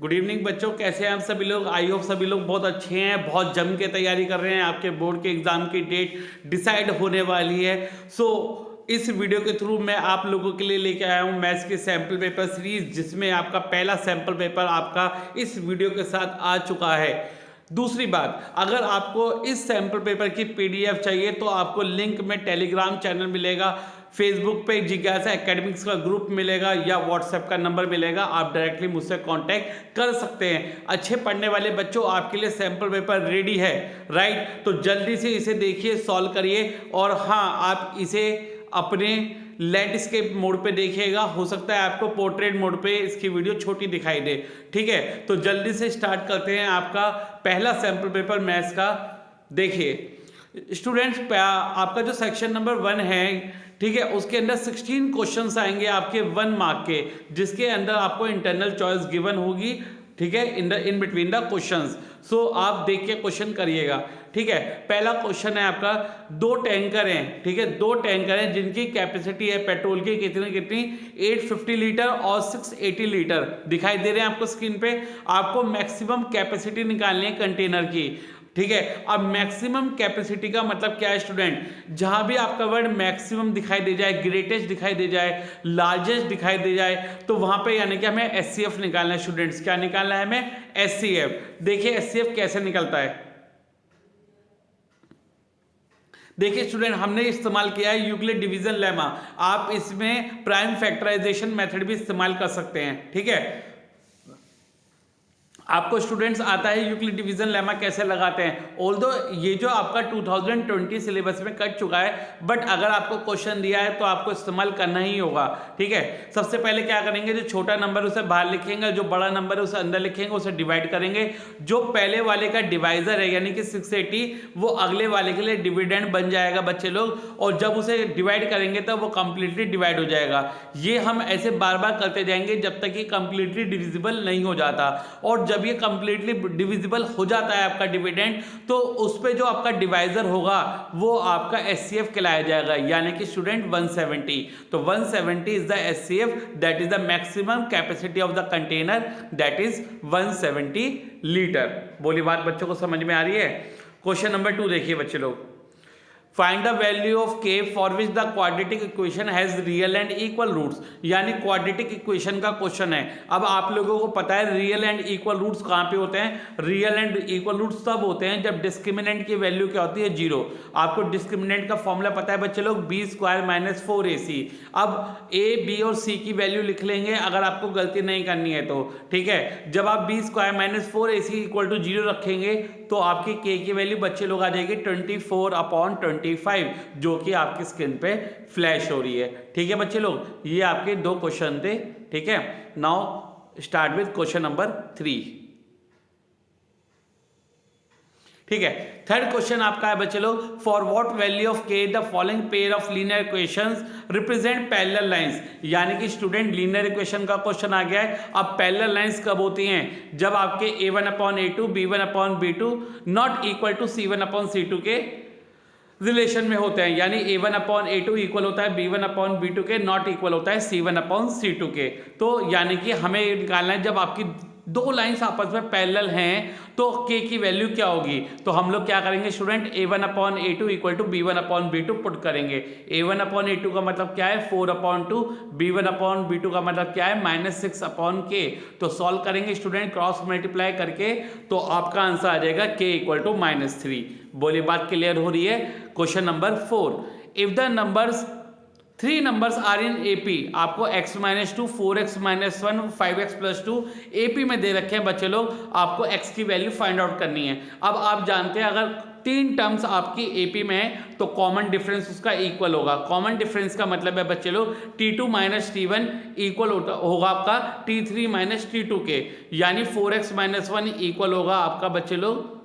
Good evening बच्चों, कैसे हैं आप सभी लोग। आई होप सभी लोग बहुत अच्छे हैं, बहुत जम के तैयारी कर रहे हैं। आपके बोर्ड के एग्जाम की डेट डिसाइड होने वाली है। इस वीडियो के थ्रू मैं आप लोगों के लिए लेके आया हूं मैथ्स के सैम्पल पेपर सीरीज, जिसमें आपका पहला सैम्पल पेपर आपका इस वीडियो के साथ आ चुका है। दूसरी बात, अगर आपको इस सैम्पल पेपर की पीडीएफ चाहिए तो आपको लिंक में टेलीग्राम चैनल मिलेगा, फेसबुक पे जिज्ञासा एकेडमिक्स का ग्रुप मिलेगा या व्हाट्सएप का नंबर मिलेगा। आप डायरेक्टली मुझसे कांटेक्ट कर सकते हैं। अच्छे पढ़ने वाले बच्चों, आपके लिए सैम्पल पेपर रेडी है, राइट। तो जल्दी से इसे देखिए, सॉल्व करिए। और हाँ, आप इसे अपने लैंडस्केप मोड पे देखिएगा। हो सकता है आपको पोर्ट्रेट मोड पे इसकी वीडियो छोटी दिखाई दे, ठीक है। तो जल्दी से स्टार्ट करते हैं आपका पहला सैम्पल पेपर मैथ्स का। देखिए स्टूडेंट्स, आपका जो सेक्शन नंबर 1 है, ठीक है, उसके अंदर 16 क्वेश्चंस आएंगे आपके 1 मार्क के, जिसके अंदर आपको इंटरनल चॉइस गिवन होगी, ठीक है, इन बिटवीन द क्वेश्चंस। आप देख के क्वेश्चन करिएगा, ठीक है। पहला क्वेश्चन है आपका, 2 टैंकर हैं, ठीक है, 2 टैंकर हैं जिनकी कैपेसिटी है पेट्रोल की कितनी 850 लीटर और 680 लीटर दिखाई दे रहे हैं आपको स्क्रीन पे। आपको मैक्सिमम कैपेसिटी निकालनी है कंटेनर की, ठीक है। अब मैक्सिमम कैपेसिटी का मतलब क्या है स्टूडेंट, जहां भी आपका वर्ड मैक्सिमम दिखाई दे जाए, ग्रेटेस्ट दिखाई दे जाए, लार्जेस्ट दिखाई दे जाए, तो वहां पे यानी कि हमें एचसीएफ निकालना है स्टूडेंट्स। क्या निकालना है हमें? एचसीएफ। देखिए एचसीएफ कैसे निकलता है। देखिए स्टूडेंट, हमने इस्तेमाल किया है यूक्लिड डिवीजन लेमा। आप इसमें प्राइम फैक्टराइजेशन मेथड भी इस्तेमाल कर सकते हैं, ठीक है। आपको स्टूडेंट्स आता है यूक्लिड डिवीजन लेमा कैसे लगाते हैं। ऑल्दो ये जो आपका 2020 सिलेबस में कट चुका है, बट अगर आपको क्वेश्चन दिया है तो आपको इस्तेमाल करना ही होगा, ठीक है। सबसे पहले क्या करेंगे, जो छोटा नंबर उसे बाहर लिखेंगे, जो बड़ा नंबर है उसे अंदर लिखेंगे, उसे डिवाइड करेंगे। जो पहले वाले का डिवाइजर है यानी कि 680, वो अगले वाले के लिए डिविडेंड बन जाएगा बच्चे लोग, और जब उसे डिवाइड करेंगे तब वो कंप्लीटली डिवाइड हो जाएगा। ये हम ऐसे बार बार करते जाएंगे जब तक ये कंप्लीटली डिविजिबल नहीं हो जाता। और जब ये कंप्लीटली डिविजिबल हो जाता है आपका डिविडेंड, तो उस पे जो आपका डिवाइजर होगा वो आपका एचसीएफ कहलाया जाएगा, यानी कि स्टूडेंट 170। तो 170 is the HCF, that is the maximum capacity of the container, that is 170 litre. बोली बात बच्चों को समझ में आ रही है। क्वेश्चन नंबर 2 देखिए बच्चे लोग, find the value of k for which the quadratic equation has real and equal roots. यानी क्वाड्रेटिक इक्वेशन का क्वेश्चन है। अब आप लोगों को पता है रियल एंड इक्वल रूट्स कहाँ पे होते हैं। रियल एंड इक्वल रूट्स तब होते हैं जब डिस्क्रिमिनेंट की वैल्यू क्या होती है, 0। आपको डिस्क्रिमिनेंट का फॉर्मूला पता है बच्चे लोग, b² - 4ac। अब a, b और c की वैल्यू लिख लेंगे अगर आपको गलती नहीं करनी है तो, ठीक है। जब आप b² - 4ac = 0 रखेंगे तो आपकी k की वैल्यू बच्चे लोग आ जाएगी 24/25, जो कि आपकी स्क्रीन पे फ्लैश हो रही है, ठीक है बच्चे लोग। ये आपके 2 क्वेश्चन थे, ठीक है। Now start with question number 3, ठीक है। थर्ड क्वेश्चन आपका है बच्चे लोग, for what value of k the following pair of linear equations represent parallel lines. यानी कि स्टूडेंट लीनियर इक्वेशन का क्वेश्चन आ गया है। अब पैरेलल लाइंस कब होती हैं, जब आपके a1/a2 b1/b2 not equal to c1/c2 के रिलेशन में होते हैं। यानी a1/a2 इक्वल होता है b1/b2 के, नॉट इक्वल होता है c1/c2 के। तो यानी कि हमें निकालना है जब आपकी 2 लाइंस आपस में पैरेलल हैं तो k की वैल्यू क्या होगी। तो हम लोग क्या करेंगे student, a1/a2 equal to b1/b2 put करेंगे। a1/a2 का मतलब क्या है 4/2, b1/b2 का मतलब क्या है -6/k। तो सॉल्व करेंगे स्टूडेंट क्रॉस मल्टीप्लाई करके, तो आपका आंसर आ जाएगा k = -3। बोली बात क्लियर हो रही है। Question number 4, if the numbers 3 numbers are in AP, आपको x - 2 4x - 1 5x + 2 AP में दे रखे हैं बच्चे लोग, आपको x की वैल्यू फाइंड आउट करनी है। अब आप जानते हैं अगर 3 टर्म्स आपकी AP में है तो कॉमन डिफरेंस उसका इक्वल होगा। कॉमन डिफरेंस का मतलब है बच्चे लोग T2 - T1 इक्वल होगा आपका T3 - T2 के, यानी 4x - 1 इक्वल होगा आपका बच्चे लोग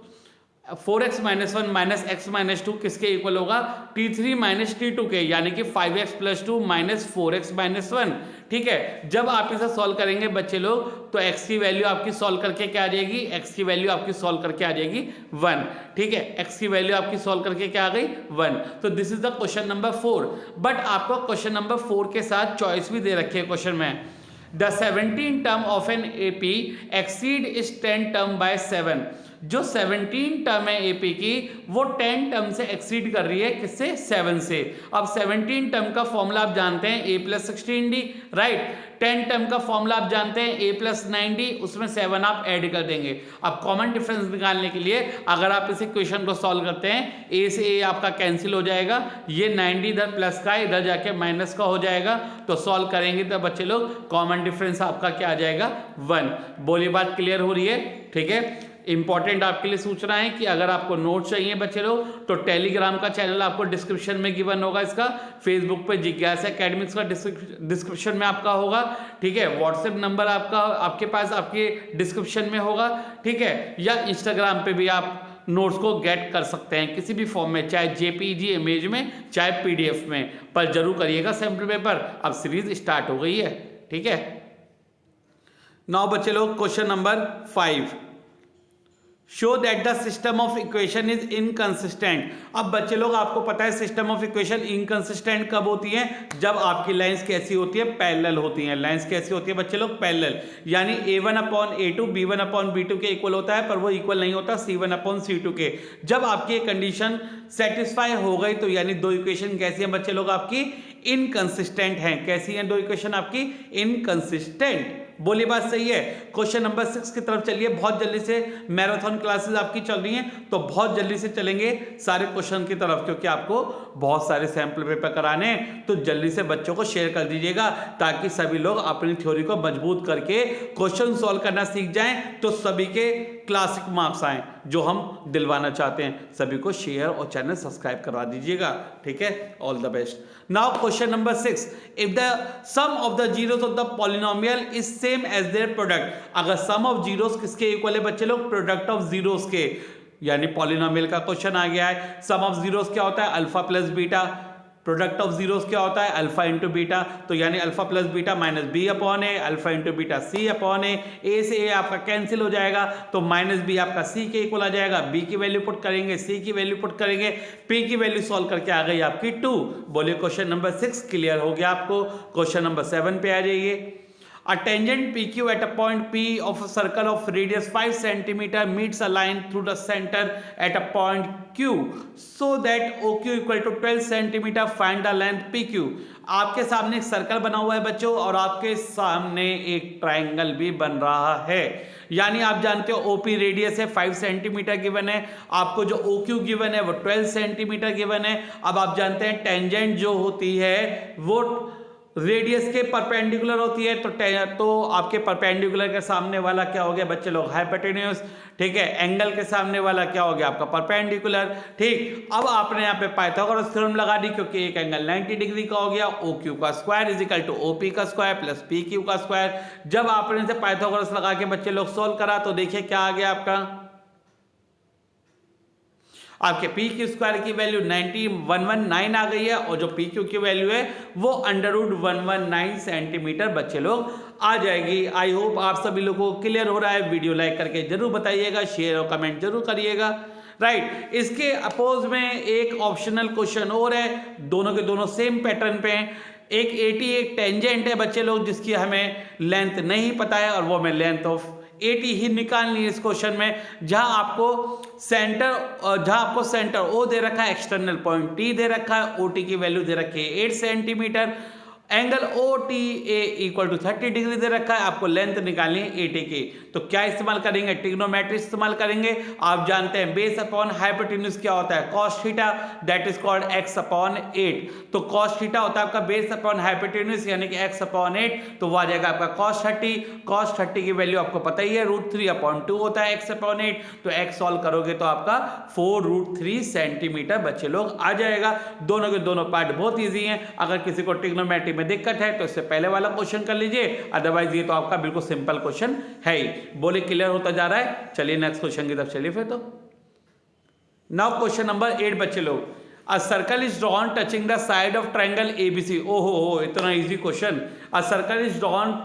4x - 1 - x - 2 किसके इक्वल होगा, T3 - T2 के, यानी कि 5x + 2 - 4x - 1, ठीक है। जब आप इसे सॉल्व करेंगे बच्चे लोग तो x की वैल्यू आपकी सॉल्व करके क्या आ जाएगी, x की वैल्यू आपकी सॉल्व करके आ जाएगी 1, ठीक है। x की वैल्यू आपकी सॉल्व करके क्या आ गई 1। तो this is the question number 4। But आपको क्वेश्चन नंबर 4 के साथ चॉइस भी दे रखी है क्वेश्चन में। The 17 term of an AP exceed इस 10 टर्म बाय 7। जो 17 टर्म है एपी की वो 10 टर्म से एक्सीड कर रही है, किससे? 7 से। अब 17 टर्म का फॉर्मूला आप जानते हैं a plus 16d, right. 10 term का फॉर्मूला आप जानते हैं a प्लस 9d, उसमें 7 आप ऐड कर देंगे। अब कॉमन डिफरेंस निकालने के लिए अगर आप इस इक्वेशन को सॉल्व करते हैं, a से a आपका कैंसिल हो जाएगा, ये 9d इधर प्लस का इधर जाके माइनस का हो जाएगा, तो सॉल्व करेंगे तो बच्चे लोग कॉमन डिफरेंस आपका क्या आ जाएगा? 1। बोली बात क्लियर हो रही है? ठीक है। इंपॉर्टेंट आपके लिए सूचना है कि अगर आपको नोट चाहिए बच्चे लोग तो टेलीग्राम का चैनल आपको डिस्क्रिप्शन में गिवन होगा, इसका फेसबुक पे जिज्ञासा एकेडमिक्स का डिस्क्रिप्शन में आपका होगा, ठीक है। व्हाट्सएप नंबर आपका आपके पास आपके डिस्क्रिप्शन में होगा, ठीक है। या इंस्टाग्राम पे भी आप नोट्स को गेट कर सकते हैं किसी भी फॉर्म में, चाहे जेपीजी इमेज में चाहे पीडीएफ में, पर जरूर करिएगा सैम्पल पेपर। अब सीरीज स्टार्ट हो गई है, ठीक है। नाउ बच्चे लोग question number 5, show that the system of equation is inconsistent. अब बच्चे लोग आपको पता है सिस्टम ऑफ इक्वेशन इनकंसिस्टेंट कब होती है? जब आपकी लाइंस कैसी होती है? पैरेलल होती हैं। लाइंस कैसी होती है बच्चे लोग? पैरेलल, यानी a1/a2 b1/b2 के इक्वल होता है, पर वो इक्वल नहीं होता c1/c2 के। जब आपकी कंडीशन सेटिस्फाई हो गई तो यानी दो इक्वेशन कैसी हैं बच्चे लोग? आपकी इनकंसिस्टेंट हैं। कैसी हैं दो इक्वेशन आपकी? इनकंसिस्टेंट। बोली बात सही है। क्वेश्चन नंबर 6 की तरफ चलिए। बहुत जल्दी से मैराथन क्लासेस आपकी चल रही हैं, तो बहुत जल्दी से चलेंगे सारे क्वेश्चन की तरफ, क्योंकि आपको बहुत सारे सैंपल पेपर कराने हैं। तो जल्दी से बच्चों को शेयर कर दीजिएगा ताकि सभी लोग अपनी थ्योरी को मजबूत करके क्वेश्चन सॉल्व करना सीख जाएं, तो सभी के क्लासिक मार्क्स आए जो हम दिलवाना चाहते हैं। सभी को शेयर और चैनल सब्सक्राइब करवा दीजिएगा, ठीक है। All the best. Now question number 6, if the sum of the zeros of the polynomial is same as their product. अगर सम ऑफ जीरोस किसके इक्वल है बच्चे लोग? प्रोडक्ट ऑफ जीरोस के, यानी पॉलिनोमियल का क्वेश्चन आ गया है। सम ऑफ जीरोस क्या होता है? Alpha plus beta. Product of zeros क्या होता है? Alpha into beta. तो यानी alpha plus beta minus b upon a, alpha into beta c upon a. A से ए आपका कैंसिल हो जाएगा, तो माइनस बी आपका सी के इक्वल आ जाएगा। बी की वैल्यू पुट करेंगे, सी की वैल्यू पुट करेंगे, पी की वैल्यू सॉल्व करके आ गई आपकी 2। बोलिए क्वेश्चन नंबर 6 क्लियर हो गया आपको। क्वेश्चन नंबर 7 पे आ जाइए। A tangent PQ at a point P of a circle of radius 5 cm meets a line through the center at a point Q so that OQ equal to 12 cm. Find the length PQ. आपके सामने एक circle बना हुआ है बच्चों, और आपके सामने एक ट्राइंगल भी बन रहा है। यानी आप जानते हो OP रेडियस है 5 सेंटीमीटर गिवन है, आपको जो OQ गिवन है वो 12 सेंटीमीटर गिवन है। अब आप जानते हैं टेंजेंट जो होती है वो रेडियस के परपेंडिकुलर होती है, तो आपके परपेंडिकुलर के सामने वाला क्या हो गया बच्चे लोग? हाइपोटेन्यूज, ठीक है। एंगल के सामने वाला क्या हो गया? आपका परपेंडिकुलर, ठीक। अब आपने यहाँ पे पाइथागोरस थ्योरम लगा दी, क्योंकि एक एंगल 90 डिग्री का हो गया। OQ का square is equal to OP का स्क्वायर प्लस PQ का स्क्वायर। जब आपने इसे पाइथागोरस लगा के बच्चे लोग सोल्व करा तो देखिए क्या आ गया आपके पी क्यू स्क्वायर की वैल्यू 119 आ गई है, और जो पी क्यू की वैल्यू है वो √119 सेंटीमीटर बच्चे लोग आ जाएगी। आई होप आप सभी लोगों को क्लियर हो रहा है। वीडियो लाइक करके जरूर बताइएगा, शेयर और कमेंट जरूर करिएगा, राइट। इसके अपोज में एक ऑप्शनल क्वेश्चन और है, दोनों के दोनों सेम पैटर्न पे हैं। एक 80 एक टेंजेंट है बच्चे लोग, जिसकी हमें लेंथ नहीं पता है, और वो हमें लेंथ ऑफ 80 ही निकालनी है इस क्वेश्चन में। जहां आपको सेंटर O दे रखा है, एक्सटर्नल पॉइंट T दे रखा है, OT की वैल्यू दे रखी है 8 centimetre, angle OTA equal to 30 degree दे रखा है, आपको लेंथ निकालनी है 80 की। तो क्या इस्तेमाल करेंगे? ट्रिग्नोमेट्री इस्तेमाल करेंगे। आप जानते हैं बेस अपॉन हाइपोटेन्यूज क्या होता है? Cos theta, that is called x upon 8। तो कॉस थीटा होता है आपका बेस अपॉन हाइपोटेन्यूज, यानी कि x अपॉन 8, तो वो आ जाएगा आपका कॉस 30। कॉस 30 की वैल्यू आपको पता ही है √3/2 होता है x अपॉन 8। तो x सॉल्व करोगे तो आपका 4√3 सेंटीमीटर बच्चे लोग आ जाएगा। दोनों के दोनों पार्ट बहुत ईजी हैं। अगर किसी को ट्रिग्नोमेट्री में दिक्कत है तो इससे पहले वाला क्वेश्चन कर लीजिए, अदरवाइज ये तो आपका बिल्कुल सिंपल क्वेश्चन है ही। बोले क्लियर होता जा रहा है। चलिए नेक्स्ट क्वेश्चन की तरफ चलिए फिर। तो नाउ क्वेश्चन नंबर 8 बच्चे लोग, a circle is drawn touching the side of triangle ABC। ओहो, इतना easy question. A circle is drawn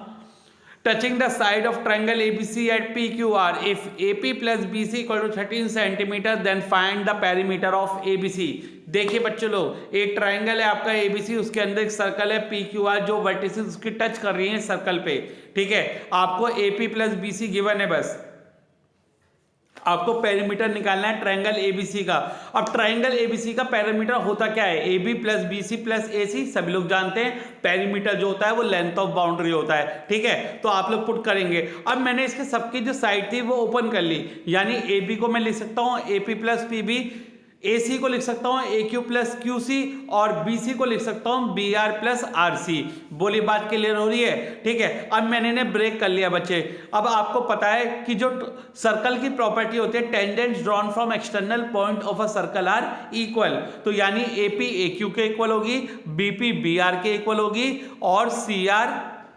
touching the side of triangle ABC at PQR. If AP plus BC equal to 13 centimeter, then find the perimeter of ABC. देखिए बच्चों लोग, एक triangle है आपका ABC, उसके अंदर एक सर्कल है पी क्यू आर, जो वर्टिसेस उसकी टच कर रही हैं सर्कल पे, ठीक है। आपको एपी प्लस बीसी गिवन है, बस आपको पेरीमीटर निकालना है ट्रायंगल एबीसी का। अब ट्रायंगल एबीसी का पेरीमीटर होता क्या है, AB plus BC plus AC, सभी लोग जानते हैं पेरीमीटर जो होता है वो लेंथ ऑफ बाउंड्री होता है, ठीक है। तो आप लोग पुट करेंगे। अब मैंने इसके सबकी जो साइड थी वो ओपन कर ली, यानी एबी को मैं लिख सकता हूं एपी प्लस पीबी, AC को लिख सकता हूं AQ प्लस QC, और BC को लिख सकता हूं BR प्लस RC। बोली बात क्लियर हो रही है, ठीक है। अब मैंने इन्हें ब्रेक कर लिया बच्चे। अब आपको पता है कि जो सर्कल की प्रॉपर्टी होती है, tangents drawn from external point of a circle are equal, तो यानी AP AQ के इक्वल होगी, BP BR के इक्वल होगी, और CR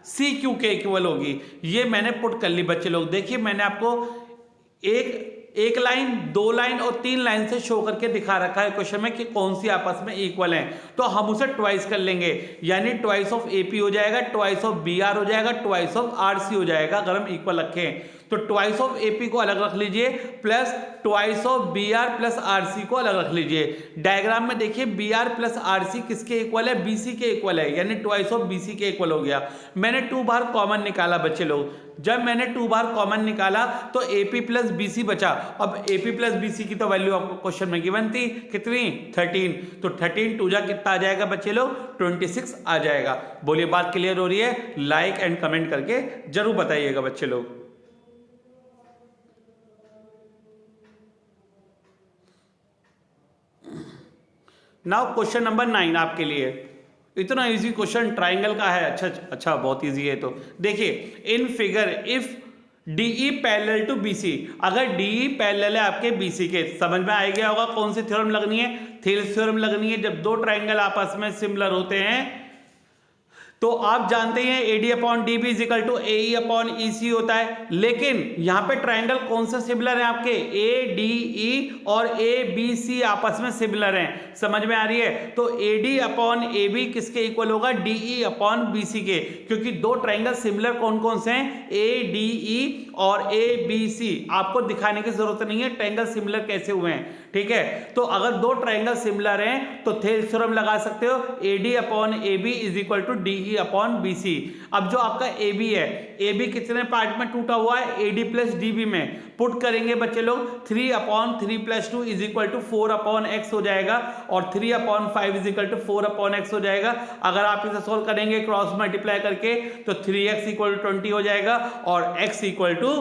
CQ के इक्वल होगी। ये मैंने पुट कर ली बच्चे लोग। देखिए मैंने आपको एक लाइन, दो लाइन और तीन लाइन से शो करके दिखा रखा है क्वेश्चन में कि कौन सी आपस में इक्वल है। तो हम उसे ट्वाइस कर लेंगे, यानी ट्वाइस ऑफ एपी हो जाएगा, ट्वाइस ऑफ बीआर हो जाएगा, ट्वाइस ऑफ आरसी हो जाएगा अगर हम इक्वल रखें तो। ट्वाइस ऑफ एपी को अलग रख लीजिए, plus twice of BR plus RC को अलग रख लीजिए। डायग्राम में देखिए बीआर प्लस आरसी किसके इक्वल है, बीसी के इक्वल है, यानी ट्वाइस ऑफ बीसी के इक्वल हो गया। मैंने 2 बार कॉमन निकाला बच्चे लोग। जब मैंने 2 बार कॉमन निकाला तो AP प्लस BC बचा। अब AP प्लस BC की तो वैल्यू आपको क्वेश्चन में गिवन थी, कितनी 13, तो 13 2 जा कितना आ जाएगा बच्चे लोग, 26 आ जाएगा। बोलिए बात क्लियर हो रही है? लाइक एंड कमेंट करके जरूर बताइएगा बच्चे लोग। नाउ क्वेश्चन नंबर 9 आपके लिए, इतना इजी क्वेश्चन ट्राइंगल का है। अच्छा बहुत इजी है। तो देखिए in figure if DE parallel to BC, अगर DE पैरेलल है आपके BC के, समझ में आ गया होगा कौन सी थ्योरम लगनी है, थेल्स थ्योरम लगनी है। जब दो ट्राइंगल आपस में सिमिलर होते हैं तो आप जानते हैं AD upon DB equal to AE upon EC होता है, लेकिन यहां पे ट्राइंगल कौन से सिमिलर है आपके, ADE और ABC आपस में सिमिलर हैं। समझ में आ रही है? तो AD अपॉन AB किसके इक्वल होगा, DE अपॉन BC के, क्योंकि दो ट्राइंगल सिमिलर कौन कौन से हैं, ADE और ABC। आपको दिखाने की जरूरत नहीं है ट्राइंगल सिमिलर कैसे हुए हैं, ठीक है। तो अगर दो ट्राइंगल सिमिलर हैं तो थेल्स थ्योरम लगा सकते हो, AD upon AB is equal to DE upon BC। अब जो आपका AB है, AB कितने पार्ट में टूटा हुआ है, AD प्लस DB में। पुट करेंगे बच्चे लोग, 3 upon 3 plus 2 is equal to 4 upon x हो जाएगा, और 3 upon 5 is equal to 4 upon x हो जाएगा। अगर आप इसे सोल्व करेंगे क्रॉस मल्टीप्लाई करके तो 3x इक्वल टू 20 हो जाएगा, और x इक्वल टू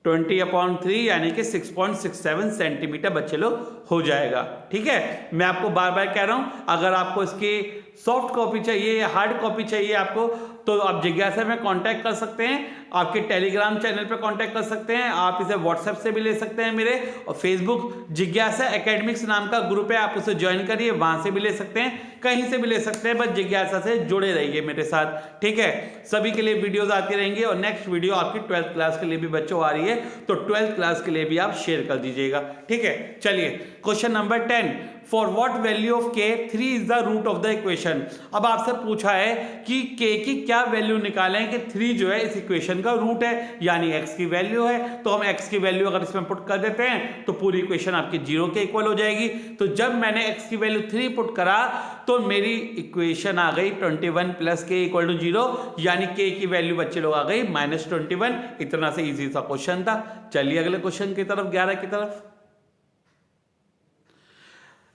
20 अपॉन 3 यानी कि 6.67 सेंटीमीटर बच्चे लोग हो जाएगा, ठीक है। मैं आपको बार बार कह रहा हूं, अगर आपको इसकी सॉफ्ट कॉपी चाहिए या हार्ड कॉपी चाहिए आपको, तो आप जिज्ञासा में कांटेक्ट कर सकते हैं, आपके टेलीग्राम चैनल पे कांटेक्ट कर सकते हैं, आप इसे व्हाट्सएप से भी ले सकते हैं मेरे, और फेसबुक जिज्ञासा एकेडमिक्स नाम का ग्रुप है, आप उसे ज्वाइन करिए, वहां से भी ले सकते हैं, कहीं से भी ले सकते हैं, बस जिज्ञासा से जुड़े रहिए मेरे साथ, ठीक है। सभी के लिए वीडियोस आती रहेंगी, और नेक्स्ट वीडियो आपकी 12th क्लास के लिए भी बच्चों आ रही है, तो 12th क्लास के लिए भी आप शेयर कर दीजिएगा, ठीक है। चलिए question number 10, for what value of k 3 is the root of the equation. अब आपसे पूछा है कि k की क्या वैल्यू निकालें कि 3 जो है इस इक्वेशन का रूट है, यानी x की वैल्यू है। तो हम x की वैल्यू अगर इसमें पुट कर देते हैं तो पूरी इक्वेशन आपकी 0 के इक्वल हो जाएगी। तो जब मैंने x की वैल्यू 3 पुट करा तो मेरी इक्वेशन आ गई 21 प्लस k इक्वल टू 0, यानी k की वैल्यू बच्चे लोग आ गई -21। इतना से इजी सा क्वेश्चन था। चलिए अगले क्वेश्चन की तरफ, 11 की तरफ।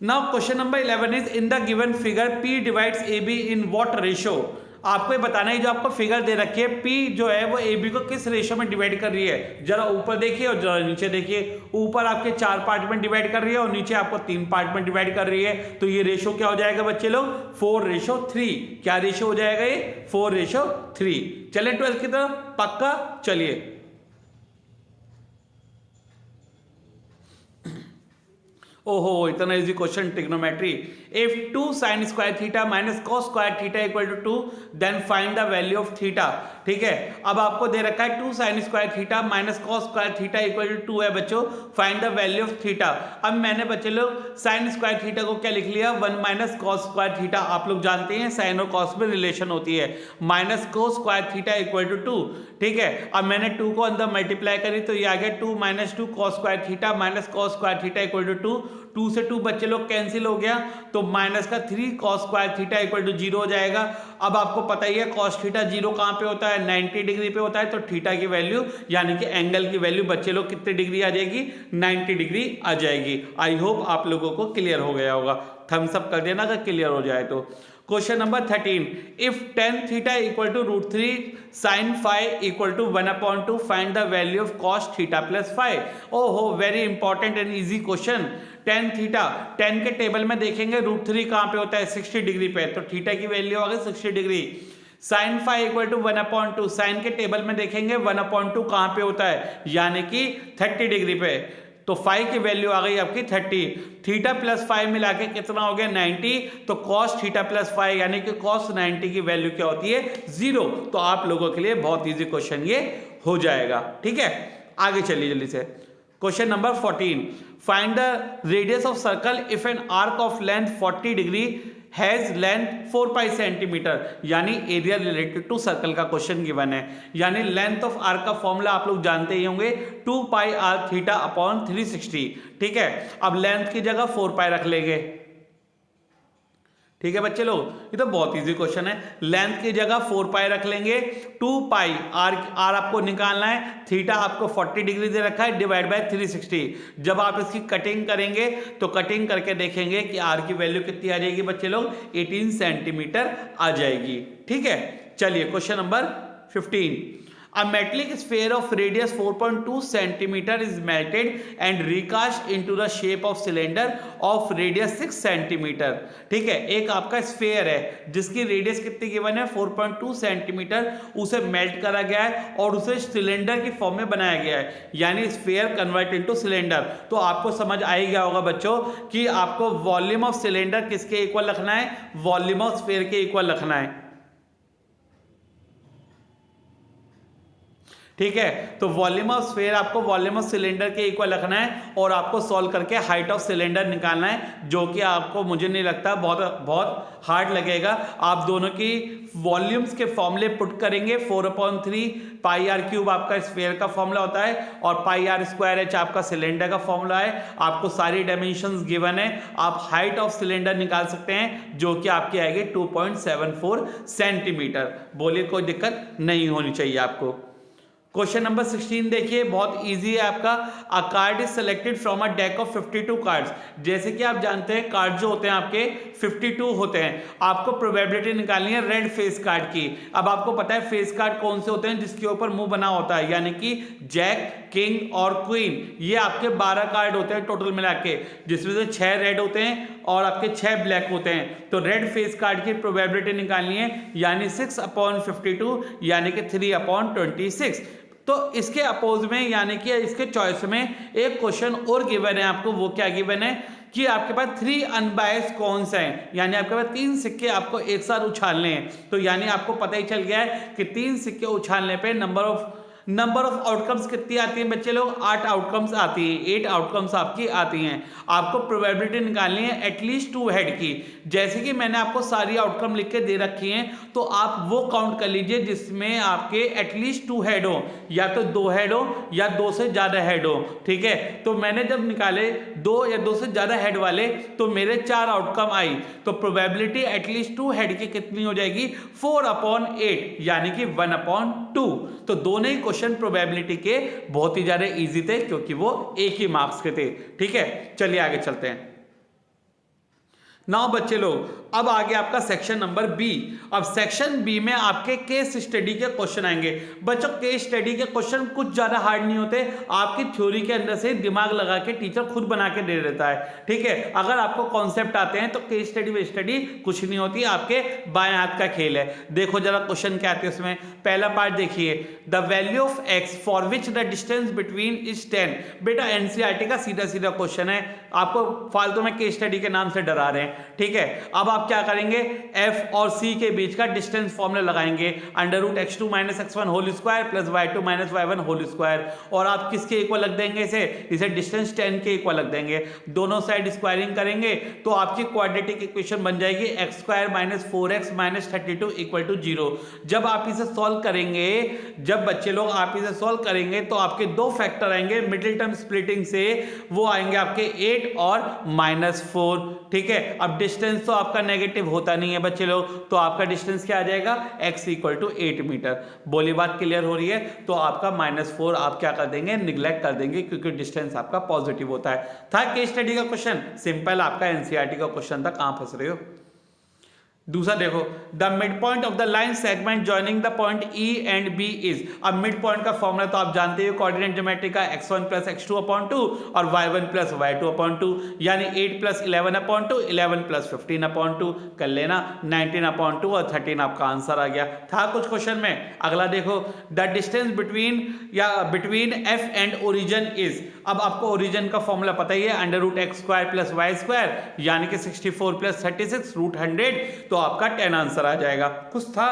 Now question number 11 is in the given figure P divides AB in what ratio। आपको ये बताना है, जो आपको फिगर दे रखी है P जो है वो AB को किस रेशियो में डिवाइड कर रही है। जरा ऊपर देखिए और जरा नीचे देखिए। ऊपर आपके 4 पार्ट में डिवाइड कर रही है और नीचे आपको 3 पार्ट में डिवाइड कर रही है। तो ये रेशियो क्या हो जाएगा बच्चे लोग, 4:3। क्या रेशियो हो जाएगा ये, 4:3। चले 12 की तरफ पक्का। चलिए ओहो इतना easy question, trigonometry. If 2 sin square theta minus cos square theta equal to 2 then find the value of theta. ठीक है, अब आपको दे रखा है 2 sin square theta minus cos square theta equal to 2 है बच्चों, find the value of theta. अब मैंने बच्चे लोग sin स्क्वायर थीटा को क्या लिख लिया, 1 माइनस cos स्क्वायर थीटा। आप लोग जानते हैं sin और cos में रिलेशन होती है, minus cos square theta equal to 2। ठीक है, अब मैंने 2 को अंदर मल्टीप्लाई करी तो ये आ गया 2 minus 2 cos square theta minus cos square theta equal to 2। 2 से 2 बच्चे लोग कैंसिल हो गया, तो माइनस का 3 cos square theta equal to 0 हो जाएगा। अब आपको पता ही है cos थीटा 0 कहाँ पे होता है, 90 डिग्री पे होता है, तो थीटा की वैल्यू यानी कि एंगल की वैल्यू बच्चे लोग कितने डिग्री आ जाएगी, 90 डिग्री आ जाएगी। आई होप आप लोगों को क्लियर हो गया होगा, थम्स अप कर देना अगर क्लियर हो जाए तो। Question number 13, if tan theta equal to √3 sin phi equal to 1/2 find the value of cos theta plus phi. ओहो, very important and easy question. tan theta, tan के टेबल में देखेंगे √3 कहाँ पे होता है, 60 डिग्री पे, तो थीटा की वैल्यू आ गई 60 degree. sin phi equal to 1/2, sine के टेबल में देखेंगे 1/2 कहाँ पे होता है, यानी कि 30 डिग्री पे, तो फाई की वैल्यू आ गई आपकी 30। थीटा प्लस फाई मिला के कितना हो गया 90, तो cos थीटा प्लस फाई यानी कि cos 90 की वैल्यू क्या होती है 0। तो आप लोगों के लिए बहुत इजी क्वेश्चन ये हो जाएगा। ठीक है, आगे चलिए जल्दी से। Question number 14, find the radius of circle if an arc of length 40 degree has length 4 pi centimetre, यानी एरिया रिलेटेड टू सर्कल का क्वेश्चन गिवन है। यानी लेंथ ऑफ आर्क का फॉर्मूला आप लोग जानते ही होंगे, 2 पाई आर थीटा अपॉन 360। ठीक है, अब लेंथ की जगह 4 पाई रख लेंगे। ठीक है बच्चे लोग, ये तो बहुत इजी क्वेश्चन है। लेंथ की जगह 4 पाई रख लेंगे, 2 पाई आर आपको निकालना है, थीटा आपको 40 डिग्री दे रखा है, डिवाइड बाय 360। जब आप इसकी कटिंग करेंगे तो कटिंग करके देखेंगे कि आर की वैल्यू कितनी आ जाएगी बच्चे लोग, 18 सेंटीमीटर आ जाएगी। ठीक है, चलिए question number 15, A metallic sphere of radius 4.2 centimeter is melted and recast into the shape of cylinder of radius 6 centimeter। ठीक है, एक आपका स्फेयर है जिसकी रेडियस कितनी गिवन है 4.2 सेंटीमीटर, उसे मेल्ट करा गया है और उसे सिलेंडर की फॉर्म में बनाया गया है, यानी स्फेयर कन्वर्ट इनटू सिलेंडर। तो आपको समझ आ ही गया होगा बच्चों कि आपको वॉल्यूम ऑफ सिलेंडर किसके इक्वल रखना है, वॉल्यूम ऑफ स्फेयर के इक्वल रखना है। ठीक है, तो वॉल्यूम ऑफ स्फीयर आपको वॉल्यूम ऑफ सिलेंडर के इक्वल रखना है और आपको सॉल्व करके हाइट ऑफ सिलेंडर निकालना है, जो कि आपको मुझे नहीं लगता बहुत हार्ड लगेगा। आप दोनों की वॉल्यूम्स के फॉर्मूले पुट करेंगे, 4/3 पाई आर क्यूब आपका स्फीयर का फॉर्मूला होता है और पाई आर स्क्वायर एच आपका सिलेंडर का फॉर्मूला है। आपको सारी डायमेंशंस गिवन है, आप हाइट ऑफ सिलेंडर निकाल सकते हैं जो कि आपकी आएगी 2.74 सेंटीमीटर। बोलिए, कोई दिक्कत नहीं होनी चाहिए आपको। क्वेश्चन नंबर 16 देखिए, बहुत इजी है आपका। अ card is selected from a deck of 52 cards. जैसे कि आप जानते हैं कार्ड जो होते हैं आपके 52 होते हैं, आपको प्रोबेबिलिटी निकालनी है रेड फेस कार्ड की। अब आपको पता है फेस कार्ड कौन से होते हैं, जिसके ऊपर मुंह बना होता है, यानी कि जैक, किंग और क्वीन। ये आपके 12 कार्ड होते हैं टोटल मिला के, जिसमें से 6 रेड होते हैं और आपके 6 ब्लैक होते हैं। तो रेड फेस कार्ड की प्रोबेबिलिटी निकालनी है, यानी 6/52 यानी कि 3/26। तो इसके अपोज में यानी कि इसके चॉइस में एक क्वेश्चन और गिवन है आपको। वो क्या गिवन है कि आपके पास 3 अनबायस्ड कॉइन्स हैं, यानी आपके पास 3 सिक्के आपको एक साथ उछालने हैं। तो यानी आपको पता ही चल गया है कि 3 सिक्के उछालने पे नंबर ऑफ आउटकम्स कितनी आती है बच्चे लोग, 8 आउटकम्स आती है, 8 आउटकम्स आपकी आती हैं। आपको प्रोबेबिलिटी निकालनी है एटलीस्ट 2 हेड की। जैसे कि मैंने आपको सारी आउटकम लिख के दे रखी हैं, तो आप वो काउंट कर लीजिए जिसमें आपके एटलीस्ट 2 हेड हो, या तो 2 हेड हो या 2 से ज्यादा हेड हो। ठीक है, तो मैंने जब निकाले 2 या 2 से ज्यादा हेड वाले, तो मेरे 4 आउटकम आई, तो प्रोबेबिलिटी एटलीस्ट 2 हेड की कितनी हो जाएगी, 4/8 यानी कि 1/2। तो दोनों ही क्वेश्चन प्रोबेबिलिटी के बहुत ही ज्यादा इजी थे, क्योंकि वो एक ही मार्क्स के थे। ठीक है, चलिए आगे चलते हैं। नाउ बच्चे लोग, अब आगे आपका सेक्शन नंबर बी। अब सेक्शन बी में आपके केस स्टडी के क्वेश्चन आएंगे। बच्चों, केस स्टडी के क्वेश्चन कुछ ज्यादा हार्ड नहीं होते, आपकी थ्योरी के अंदर से दिमाग लगा के टीचर खुद बना के दे देता है। ठीक है, अगर आपको कॉन्सेप्ट आते हैं तो केस स्टडी वे स्टडी कुछ नहीं होती, आपके बाएं हाथ का खेल है। देखो जरा क्वेश्चन क्या आते हैं उसमें। पहला पार्ट देखिए, the value of x for which the distance between is 10। बेटा एनसीईआरटी का सीधा सीधा क्वेश्चन है, आपको फालतू में केस स्टडी के नाम से डरा रहे हैं। ठीक है। अब आप क्या करेंगे, एफ और सी के बीच का डिस्टेंस फॉर्मूला लगाएंगे, under root x2 minus x1 whole square plus y2 minus y1 whole square, और आप किसके इक्वल रख देंगे, इसे डिस्टेंस 10 के इक्वल रख देंगे। दोनों साइड स्क्वायरिंग करेंगे तो आपकी क्वाड्रेटिक इक्वेशन बन जाएगी x square minus 4x minus 32 equal to 0। जब आप इसे सॉल्व करेंगे, जब बच्चे लोग आप इसे सॉल्व करेंगे तो आपके दो फैक्टर आएंगे मिडिल टर्म स्प्लिटिंग से, वो आएंगे आपके 8 और -4, ठीक है। अब डिस्टेंस तो आपका नेगेटिव होता नहीं है बच्चे लोग, तो आपका डिस्टेंस क्या आ जाएगा, x इक्वल टू 8 मीटर। बोली बात क्लियर हो रही है, तो आपका -4 आप क्या कर देंगे, निगलेक्ट कर देंगे, क्योंकि डिस्टेंस आपका पॉजिटिव होता है। था केस स्टडी का क्वेश्चन, सिंपल आपका एनसीईआरटी का क्वेश्चन था, कहां फंस रहे हो। दूसरा देखो, the mid point of the line segment joining the point E and B is. अब मिड पॉइंट का फॉर्मूला तो आप जानते हो, कोऑर्डिनेट ज्योमेट्री का x1 प्लस x2 अपॉन 2 और y1 प्लस y2 अपॉन 2, यानी 8 प्लस 11 अपॉन 2, 11 प्लस 15 अपॉन 2 कर लेना, 19 अपॉन 2 और 13 आपका आंसर आ गया। था कुछ क्वेश्चन में। अगला देखो, the distance between F and origin is. अब आपको ओरिजिन का फॉर्मूला पता ही है, under root x square plus y square, यानी कि 64 प्लस 36 रूट 100, तो आपका 10 आंसर आ जाएगा। कुछ था।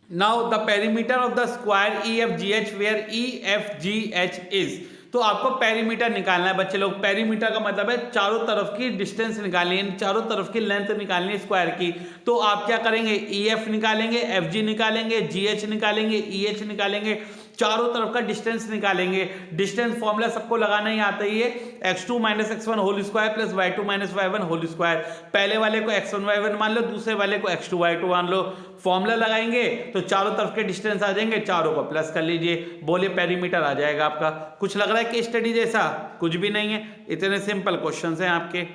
Now the perimeter of the square E F G H where E F G H is. तो आपको पेरीमीटर निकालना है बच्चे लोग। पेरीमीटर का मतलब है चारों तरफ की डिस्टेंस निकालनी है, चारों तरफ की लेंथ निकालनी है स्क्वायर की। तो आप क्या करेंगे, ई एफ निकालेंगे, एफ जी निकालेंगे, जी एच निकालेंगे, ई एच निकालेंगे, चारों तरफ का डिस्टेंस निकालेंगे। डिस्टेंस फॉर्मूला सबको लगाना ही आता ही है, x2 minus x1 whole square plus y2 minus y1 whole square. पहले वाले को x1 y1 मान लो, दूसरे वाले को x2 y2 मान लो। फॉर्मूला लगाएंगे तो चारों तरफ के डिस्टेंस आ जाएंगे, चारों को प्लस कर लीजिए, बोले पेरीमीटर आ जाएगा आपका। कुछ लग रहा है कि स्टडी जैसा? कुछ भी नहीं है, इतने सिंपल क्वेश्चन हैं आपके,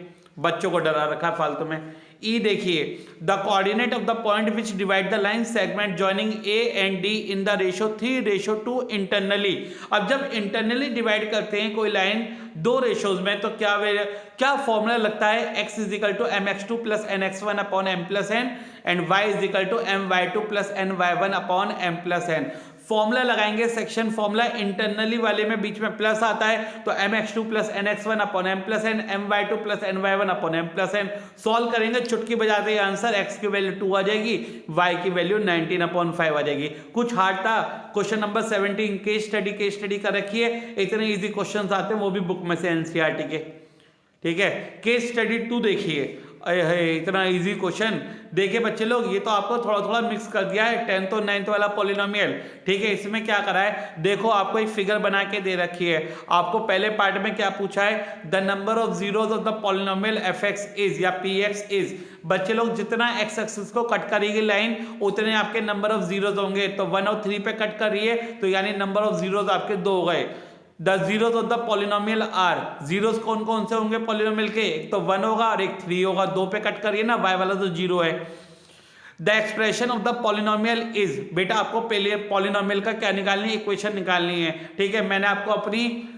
बच्चों को डरा रखा है फालतू में। ई देखिए, the coordinate of the point which divide the line segment joining A and D in the ratio 3:2 internally. अब जब इंटरनली डिवाइड करते हैं कोई लाइन दो रेशोज में, तो क्या फॉर्मूला लगता है, x is equal to mx2 plus nx1 upon m plus n and y is equal to my2 plus ny1 upon m plus n। Formula लगाएंगे, सेक्शन फॉर्मूला इंटरनली वाले में बीच में प्लस आता है, तो mx2 plus nx1 upon m plus n, my2 plus ny1 upon m plus n। Solve करेंगे, चुटकी बजाते ही आंसर, x की वैल्यू 2 आ जाएगी, y की वैल्यू 19 अपॉन 5 आ जाएगी। कुछ हार्ड था। क्वेश्चन नंबर 17 केस स्टडी कर रखी है, इतने इजी क्वेश्चन आते हैं वो भी बुक में से एनसीईआरटी के, ठीक है। केस स्टडी 2 देखिए, इतना इजी क्वेश्चन। देखिए बच्चे लोग, ये तो आपको थोड़ा थोड़ा मिक्स कर दिया है 10th और 9th वाला पॉलिनोमियल, ठीक है। इसमें क्या करा है, देखो आपको एक फिगर बना के दे रखी है। आपको पहले पार्ट में क्या पूछा है, the number of zeros of the polynomial F x is या पी एक्स इज। बच्चे लोग जितना एक्स एक्सिस को कट करेगी लाइन, उतने आपके नंबर ऑफ जीरोज होंगे। तो 1 और 3 पे कट कर रही है, तो यानी नंबर ऑफ जीरोज आपके 2 हो गए। The zeros of the polynomial are, zeros कौन कौन से होंगे पॉलिनोमियल के, एक तो 1 होगा और एक 3 होगा। 2 पे कट करिए ना, y वाला तो 0 है। The expression of the polynomial is, बेटा आपको पहले पॉलिनोमियल का क्या निकालनी है, इक्वेशन निकालनी है, ठीक है। मैंने आपको अपनी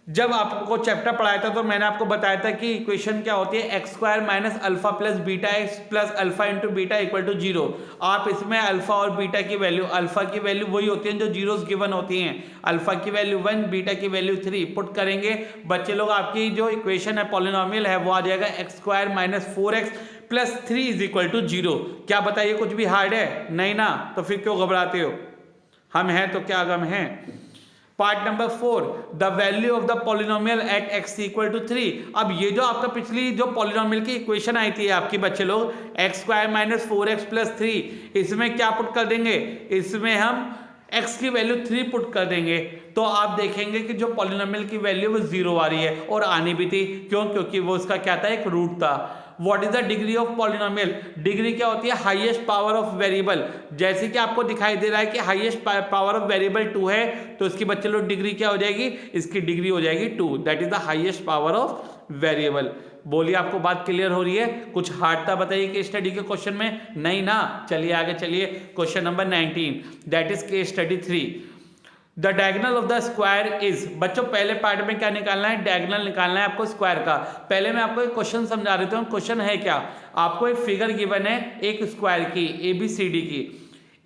जब आपको चैप्टर पढ़ाया था तो मैंने आपको बताया था कि इक्वेशन क्या होती है, x square minus alpha plus beta x plus alpha into beta equal to 0। आप इसमें अल्फा और बीटा की वैल्यू, अल्फा की वैल्यू वही होती है जो जीरोस गिवन होती हैं, अल्फा की वैल्यू 1, बीटा की वैल्यू 3 पुट करेंगे बच्चे लोग, आपकी जो इक्वेशन है पॉलिनोमियल है वो आ जाएगा x square minus 4x plus 3 is equal to 0। क्या बताइए, कुछ भी हार्ड है? नहीं ना, तो फिर क्यों घबराते हो, हम हैं तो क्या गम है। Part number 4, the value of the polynomial at x equal to 3। अब ये जो आपका पिछली जो पॉलिनोमियल की इक्वेशन आई थी आपकी बच्चे लोग, x square minus 4x plus 3, इसमें क्या पुट कर देंगे, इसमें हम x की वैल्यू 3 पुट कर देंगे, तो आप देखेंगे कि जो पॉलिनोमियल की वैल्यू वो 0 आ रही है, और आनी भी थी, क्यों, क्योंकि वो उसका क्या था, एक रूट था। What is the degree of polynomial, degree क्या होती है, हाईएस्ट पावर ऑफ वेरिएबल। जैसे कि आपको दिखाई दे रहा है कि हाईएस्ट पावर ऑफ वेरिएबल 2 है, तो इसकी बच्चे लोग डिग्री क्या हो जाएगी, इसकी डिग्री हो जाएगी 2, that is the highest power of variable. बोलिए, आपको बात क्लियर हो रही है? कुछ हार्ड था बताइए कि स्टडी के क्वेश्चन में? नहीं ना। चलिए आगे चलिए, question number 19, that is case study 3। The diagonal of the square is, बच्चों पहले पार्ट में क्या निकालना है, डायगोनल निकालना है आपको स्क्वायर का। पहले मैं आपको एक क्वेश्चन समझा देता हूँ। क्वेश्चन है क्या, आपको एक फिगर गिवन है एक स्क्वायर की, ABCD की।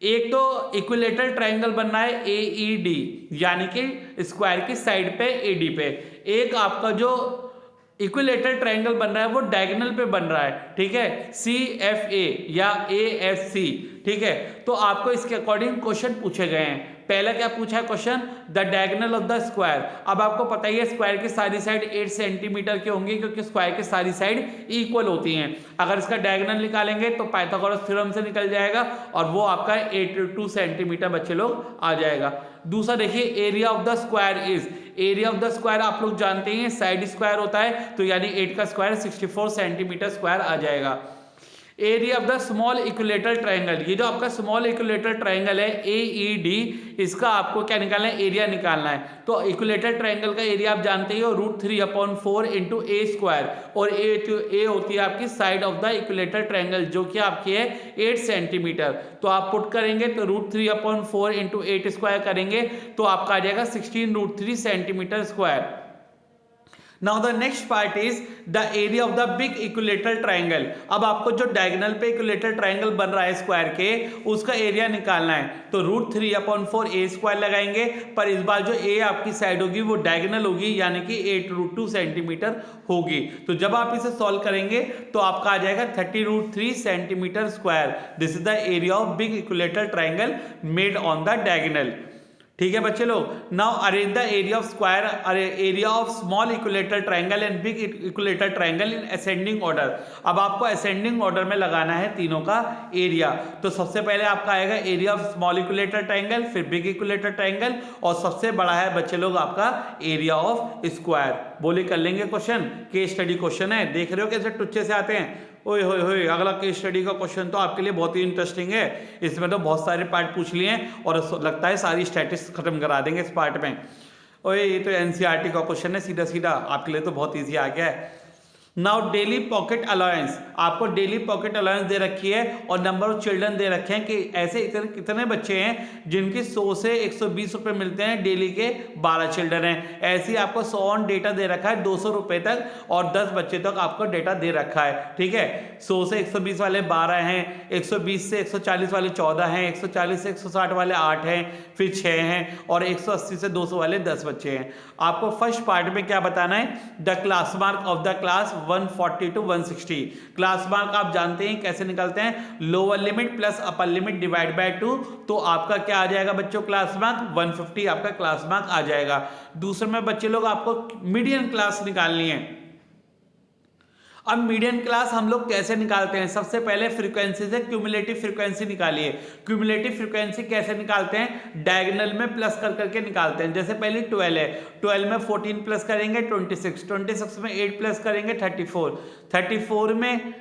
एक तो इक्विलेटरल ट्रायंगल बनना है AED, यानी कि स्क्वायर की साइड पे AD पे। एक आपका जो इक्विलेटरल ट्रायंगल बन रहा है वो डायगोनल पे बन रहा है, ठीक है, CFA या AFC, ठीक है। तो आपको इसके अकॉर्डिंग क्वेश्चन पूछे गए हैं। पहला क्या पूछा है question, the diagonal of the square. अब आपको पता ही है स्क्वायर की सारी साइड 8 सेंटीमीटर की होंगी, क्योंकि स्क्वायर की सारी साइड इक्वल होती हैं। अगर इसका डायगोनल निकालेंगे तो पाइथागोरस थ्योरम से निकल जाएगा और वो आपका 82 सेंटीमीटर बच्चे लोग आ जाएगा। दूसरा देखिए, area of the square is, area of the square आप लोग जानते हैं साइड स्क्वायर होता है, तो यानी 8 का स्क्वायर 64 सेंटीमीटर स्क्वायर आ जाएगा। Area of the small equilateral triangle, ये जो आपका स्मॉल इक्विलेटरल ट्रायंगल है AED, इसका आपको क्या निकालना है, एरिया निकालना है। तो इक्विलेटरल ट्रायंगल का एरिया आप जानते ही हो, √3/4 इंटू ए स्क्वायर, और ए होती है आपकी side of the equilateral triangle जो कि आपकी है 8 सेंटीमीटर। तो आप पुट करेंगे तो √3/4 इंटू 8 स्क्वायर करेंगे तो आपका आ जाएगा 16√3 centimetre square. Now the next part is the area of the big equilateral triangle। अब आपको जो डायगोनल पे इक्विलेटरल ट्रायंगल बन रहा है स्क्वायर के, उसका एरिया निकालना है। तो √3/4 ए स्क्वायर लगाएंगे, पर इस बार जो ए आपकी साइड होगी वो डायगोनल होगी, यानी कि 8√2 सेंटीमीटर होगी। तो जब आप इसे सॉल्व करेंगे तो आपका आ जाएगा 30√3 centimetre square. This is the area of big equilateral triangle made on the diagonal, ठीक है बच्चे लोग। Now arrange the area of square, area of small equilateral triangle and big equilateral triangle in ascending order. अब आपको ascending order में लगाना है तीनों का एरिया। तो सबसे पहले आपका आएगा area of small equilateral triangle, फिर बिग इक्विलेटरल ट्रायंगल, और सबसे बड़ा है बच्चे लोग आपका एरिया ऑफ स्क्वायर। बोले कर लेंगे क्वेश्चन, केस स्टडी क्वेश्चन है, देख रहे हो कैसे टुच्चे से आते हैं। ओए होए होए, अगला केस स्टडी का क्वेश्चन तो आपके लिए बहुत ही इंटरेस्टिंग है। इसमें तो बहुत सारे पार्ट पूछ लिए हैं और लगता है सारी स्टैटिस्टिक्स खत्म करा देंगे इस पार्ट में। ओए ये तो NCERT का क्वेश्चन है सीधा सीधा, आपके लिए तो बहुत ईजी आ गया है। नाउ डेली पॉकेट अलाउंस, आपको डेली पॉकेट अलाउंस दे रखी है और नंबर ऑफ चिल्ड्रन दे रखे हैं कि ऐसे कितने बच्चे हैं जिनकी 100 से 120 रुपए मिलते हैं, डेली के 12 चिल्ड्रन हैं। ऐसे ही आपको 100 ऑन डेटा दे रखा है 200 रुपए तक, और 10 बच्चे तक आपको डेटा दे रखा है, ठीक है। 100 से 120 वाले 12 हैं, 120 से 140 वाले 14 हैं, 140 से 160 वाले 8 हैं, फिर 6 हैं, और 180 से 200 वाले 10 बच्चे हैं। आपको फर्स्ट पार्ट में क्या बताना है, the class mark of the class 140 to 160। Class mark आप जानते हैं कैसे निकलते हैं, lower limit plus upper limit divide by 2। तो आपका क्या आ जाएगा बच्चों, क्लास मार्क 150 आपका क्लास मार्क आ जाएगा। दूसरे में बच्चे लोग आपको मीडियन क्लास निकालनी है। अब मीडियन क्लास हम लोग कैसे निकालते हैं, सबसे पहले फ्रीक्वेंसी से क्यूमुलेटिव फ्रीक्वेंसी निकालिए। क्यूमुलेटिव फ्रीक्वेंसी कैसे निकालते हैं, डायगोनल में प्लस कर करके निकालते हैं। जैसे पहले 12 है, 12 में 14 प्लस करेंगे 26, 26 में 8 प्लस करेंगे 34, 34 में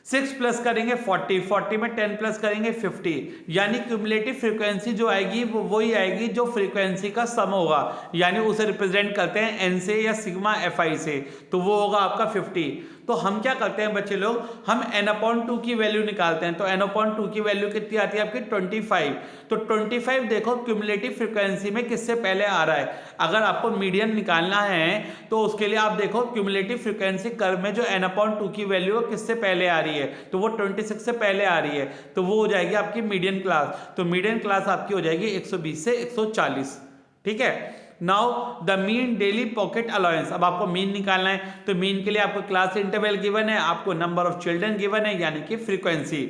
6 प्लस करेंगे 40, 40 में 10 प्लस करेंगे 50। यानी क्यूमुलेटिव फ्रीक्वेंसी जो आएगी वो वही आएगी जो फ्रीक्वेंसी का सम होगा, यानी उसे रिप्रेजेंट करते हैं n से या सिग्मा fi से, तो वो होगा आपका 50। तो हम क्या करते हैं बच्चे लोग, हम n/2 की वैल्यू निकालते हैं। तो n/2 की वैल्यू कितनी आती है आपकी 25। तो 25 देखो क्यूमुलेटिव फ्रीक्वेंसी में किससे पहले आ रहा है। अगर आपको मीडियन निकालना है तो उसके लिए आप देखो क्यूमुलेटिव फ्रीक्वेंसी कर्व में जो n/2 की वैल्यू है किससे पहले आ रही है, तो वो 26 से पहले आ रही है, तो वो हो जाएगी आपकी मीडियन क्लास। तो मीडियन क्लास आपकी हो जाएगी 120 से 140, ठीक है। Now the mean daily pocket allowance, अब आपको मीन निकालना है। तो मीन के लिए आपको क्लास इंटरवल गिवन है, आपको नंबर ऑफ चिल्ड्रन गिवन है, यानी कि फ्रीक्वेंसी।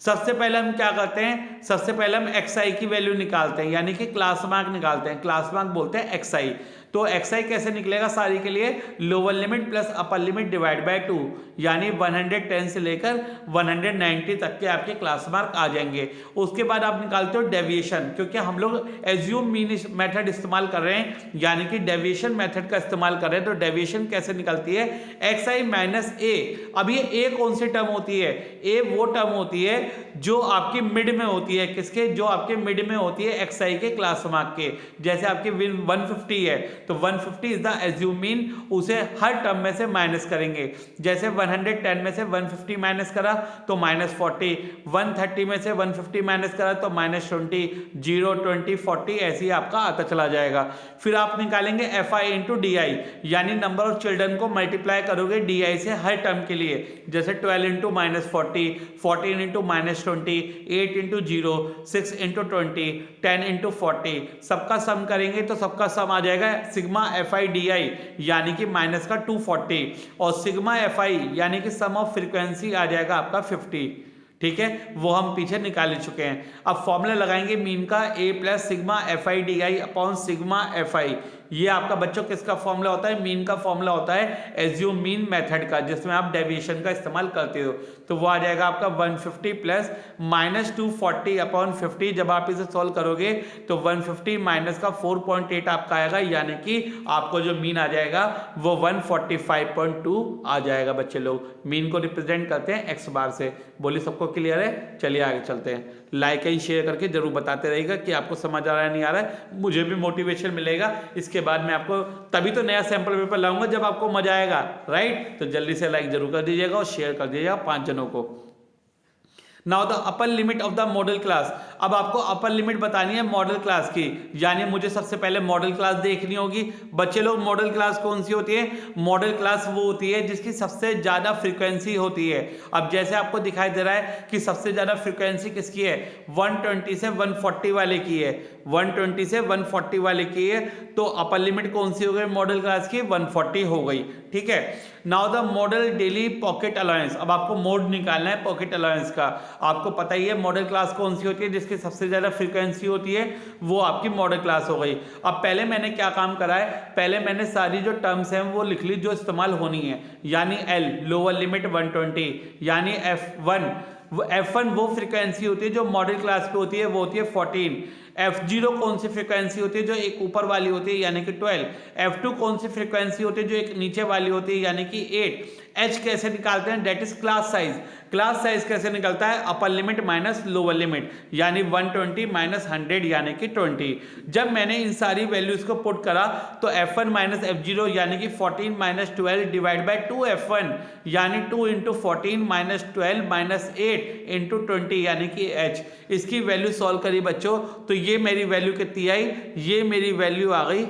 सबसे पहले हम क्या करते हैं, सबसे पहले हम xi की वैल्यू निकालते हैं, यानी कि क्लास मार्क निकालते हैं। क्लास मार्क बोलते हैं xi। तो xi कैसे निकलेगा सारी के लिए, lower limit plus upper limit divide by 2, यानी 110 से लेकर 190 तक के आपके क्लास मार्क आ जाएंगे। उसके बाद आप निकालते हो डेविएशन, क्योंकि हम लोग एज्यूम मीन मेथड इस्तेमाल कर रहे हैं, यानी कि डेविएशन मेथड का इस्तेमाल कर रहे हैं। तो डेविएशन कैसे निकलती है, xi माइनस a। अब ये a कौन सी टर्म होती है, a वो टर्म होती है जो आपकी मिड में होती है, किसके, जो आपके मिड में होती है xi के क्लास मार्क के। जैसे आपके 150 है तो 150 इज द एज्यूम मीन, उसे हर टर्म में से माइनस करेंगे। जैसे 110 में से 150 माइनस करा तो -40, 130 में से 150 माइनस करा तो -20, 0, 20, 40 ऐसे ही आपका आता चला जाएगा। फिर आप निकालेंगे fi इंटू डी, यानी नंबर ऑफ चिल्ड्रन को मल्टीप्लाई करोगे डी से हर टर्म के लिए। जैसे 12 into -40, 14 into -20, 8 into 0, 6 into 20, 10 into 40, सबका सम करेंगे तो सबका सम आ जाएगा sigma F I D I यानी कि माइनस का 240 और सिग्मा एफ आई यानी कि सम ऑफ फ्रीक्वेंसी आ जाएगा आपका 50। ठीक है, वो हम पीछे निकाल चुके हैं। अब फॉर्मूला लगाएंगे मीन का a plus sigma F I D I upon sigma F I. ये आपका बच्चों किसका फॉर्मूला होता है? मीन का फॉर्मूला होता है एज्यूम मीन मेथड का, जिसमें आप डेविएशन का इस्तेमाल करते हो। तो वो आ जाएगा आपका 150 प्लस माइनस 240 अपॉन 50। जब आप इसे सॉल्व करोगे तो 150 माइनस का 4.8 आपका आएगा, यानी कि आपको जो मीन आ जाएगा वो 145.2 आ जाएगा। बच्चे लोग मीन को रिप्रेजेंट करते हैं एक्स बार से। बोलिए सबको क्लियर है? चलिए आगे चलते हैं। लाइक एंड शेयर करके जरूर बताते रहिएगा कि आपको समझ आ रहा है नहीं आ रहा है, मुझे भी मोटिवेशन मिलेगा। इसके बाद मैं आपको तभी तो नया सैंपल पेपर लाऊंगा जब आपको मजा आएगा, राइट? तो जल्दी से लाइक जरूर कर दीजिएगा और शेयर कर दीजिएगा 5 जनों को। Now the upper limit of the model class. अब आपको अपर लिमिट बतानी है मॉडल क्लास की, यानी मुझे सबसे पहले मॉडल क्लास देखनी होगी। बच्चे लोग मॉडल क्लास कौन सी होती है? मॉडल क्लास वो होती है जिसकी सबसे ज्यादा फ्रीक्वेंसी होती है। अब जैसे आपको दिखाई दे रहा है कि सबसे ज्यादा फ्रीक्वेंसी किसकी है? 120 से 140 वाले की है, 120 से 140 वाले की है। तो अपर लिमिट कौन सी हो गई मॉडल क्लास की? 140 हो गई। ठीक है, now the model daily pocket allowance. अब आपको मोड निकालना है पॉकेट अलाउंस का। आपको पता ही है मॉडल क्लास कौन सी होती है जिसकी सबसे ज्यादा फ्रीक्वेंसी होती है, वो आपकी मॉडल क्लास हो गई। अब पहले मैंने क्या काम करा है? पहले मैंने सारी जो टर्म्स हैं वो लिख ली जो इस्तेमाल होनी है, यानी एल लोअर लिमिट 120, यानी F1 वो फ्रीक्वेंसी होती है जो मॉडल क्लास पे होती है, वो होती है 14। F0 कौन सी फ्रीक्वेंसी होती है? जो एक ऊपर वाली होती है यानी कि 12। F2 कौन सी फ्रीक्वेंसी होती है? जो एक नीचे वाली होती है यानी कि 8। H कैसे निकालते हैं? That is class size. Class size कैसे निकलता है? Upper limit minus lower limit, यानी 120 माइनस 100 यानी कि 20। जब मैंने इन सारी वैल्यूज को पुट करा तो F1 माइनस F0 यानी कि 14 माइनस 12 डिवाइड बाई 2F1 यानी 2 इंटू 14 माइनस 12 माइनस 8 इंटू 20 यानी कि H। इसकी वैल्यू सॉल्व करी बच्चों तो ये मेरी वैल्यू कितनी आई? ये मेरी वैल्यू आ गई,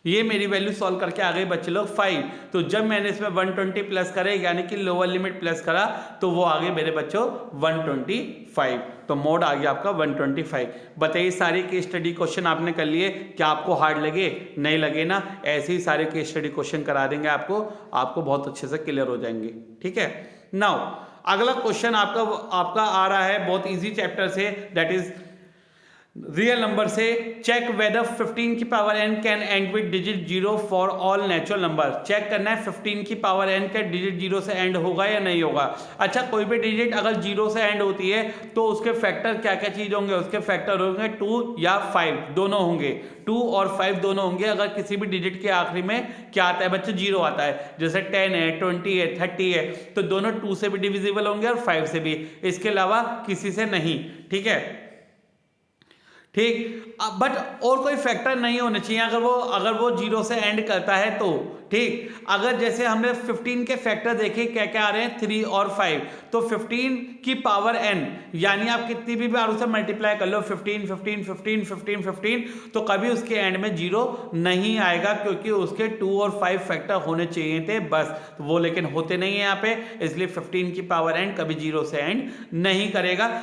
ये मेरी वैल्यू सॉल्व करके आ गई बच्चे लोग 5। तो जब मैंने इसमें 120 प्लस करे यानी कि लोअर लिमिट प्लस करा तो वो आ गए मेरे बच्चों 125। तो मोड आ गया आपका 125। बताइए सारे केस स्टडी क्वेश्चन आपने कर लिए, क्या आपको हार्ड लगे? नहीं लगे ना? ऐसे ही सारे केस स्टडी क्वेश्चन करा देंगे आपको बहुत अच्छे से क्लियर हो जाएंगे। ठीक है, नाउ अगला क्वेश्चन आपका आ रहा है बहुत इजी चैप्टर से, दैट इज रियल नंबर से। चेक वेदर 15 की power n can end with digit 0 for all natural number. Check करना है 15 की पावर n का डिजिट 0 से एंड होगा या नहीं होगा। अच्छा, कोई भी डिजिट अगर 0 से एंड होती है तो उसके फैक्टर क्या क्या चीज होंगे? उसके फैक्टर होंगे 2 या 5, दोनों होंगे। 2 और 5 दोनों होंगे। अगर किसी भी डिजिट के आखिरी में क्या आता है बच्चे? 0 आता है, जैसे 10 है, 20 है, 30 है, तो दोनों 2 से भी डिविजिबल होंगे और 5 से भी, इसके अलावा किसी से नहीं। ठीक है, ठीक। बट और कोई फैक्टर नहीं होने चाहिए अगर वो 0 से एंड करता है तो। ठीक, अगर जैसे हमने 15 के फैक्टर देखे क्या क्या आ रहे हैं 3 और 5, तो 15 की पावर n यानी आप कितनी भी बार उसे मल्टीप्लाई कर लो 15 15 15 15 15, तो कभी उसके एंड में 0 नहीं आएगा क्योंकि उसके 2 और 5 फैक्टर होने चाहिए थे बस, तो वो लेकिन होते नहीं है यहाँ पे, इसलिए 15 की पावर n कभी 0 से एंड नहीं करेगा।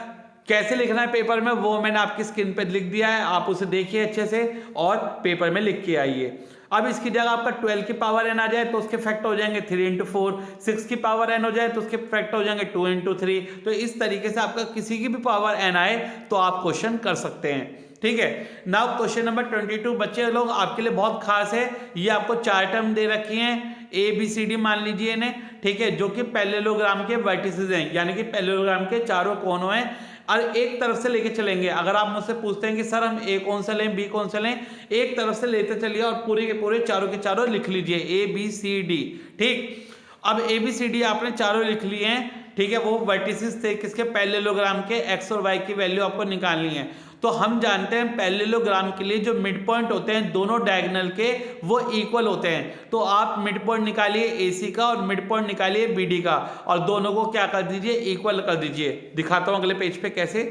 कैसे लिखना है पेपर में वो मैंने आपकी स्क्रीन पे लिख दिया है, आप उसे देखिए अच्छे से और पेपर में लिख के आइए। अब इसकी जगह आपका 12 की पावर n आ जाए तो उसके फैक्टर हो जाएंगे 3 इंटू 4, 6 की पावर n हो जाए तो उसके फैक्टर हो जाएंगे 2 इंटू 3। तो इस तरीके से आपका किसी की भी पावर n आए तो आप क्वेश्चन कर सकते हैं। ठीक है, नाउ क्वेश्चन नंबर 22 बच्चे लोग आपके लिए बहुत खास है। ये आपको 4 टर्म दे रखी हैं ABCD मान लीजिए इन्हें, ठीक है, जो कि पैरेललोग्राम के वर्टिसेस हैं, यानी कि पैरेललोग्राम के चारों कोनों हैं और एक तरफ से लेके चलेंगे। अगर आप मुझसे पूछते हैं कि सर हम A कौन सा लें, B कौन सा लें, एक तरफ से लेते चलिए और पूरे के पूरे चारों के चारों लिख लीजिए ABCD। ठीक, अब ABCD आपने चारों लिख लिए हैं, ठीक है, वो वर्टिसेस थे किसके? पैरेललोग्राम के। x और y की वैल्यू आपको निकालनी है। तो हम जानते हैं पैरेललोग्राम के लिए जो मिड पॉइंट होते हैं दोनों डायगोनल के वो इक्वल होते हैं। तो आप मिड पॉइंट निकालिए AC का और मिड पॉइंट निकालिए BD का और दोनों को क्या कर दीजिए? इक्वल कर दीजिए। दिखाता हूं अगले पेज पे कैसे।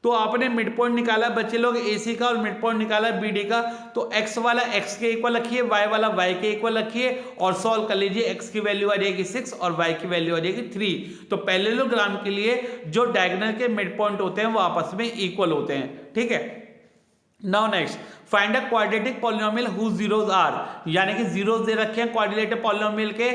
तो आपने मिड पॉइंट निकाला बच्चे लोग AC का और मिड पॉइंट निकाला BD का, तो x वाला x के इक्वल रखिए, y वाला y के इक्वल रखिए और सॉल्व कर लीजिए। x की वैल्यू आ जाएगी 6 और y की वैल्यू आ जाएगी 3। तो पैरेललोग्राम के लिए जो डायगोनल के मिड पॉइंट होते हैं वो आपस में इक्वल होते हैं। ठीक है, now next, find a quadratic polynomial whose zeros are, यानी कि जीरोज दे रखे हैं क्वाड्रेटिक पॉलिनोमियल के,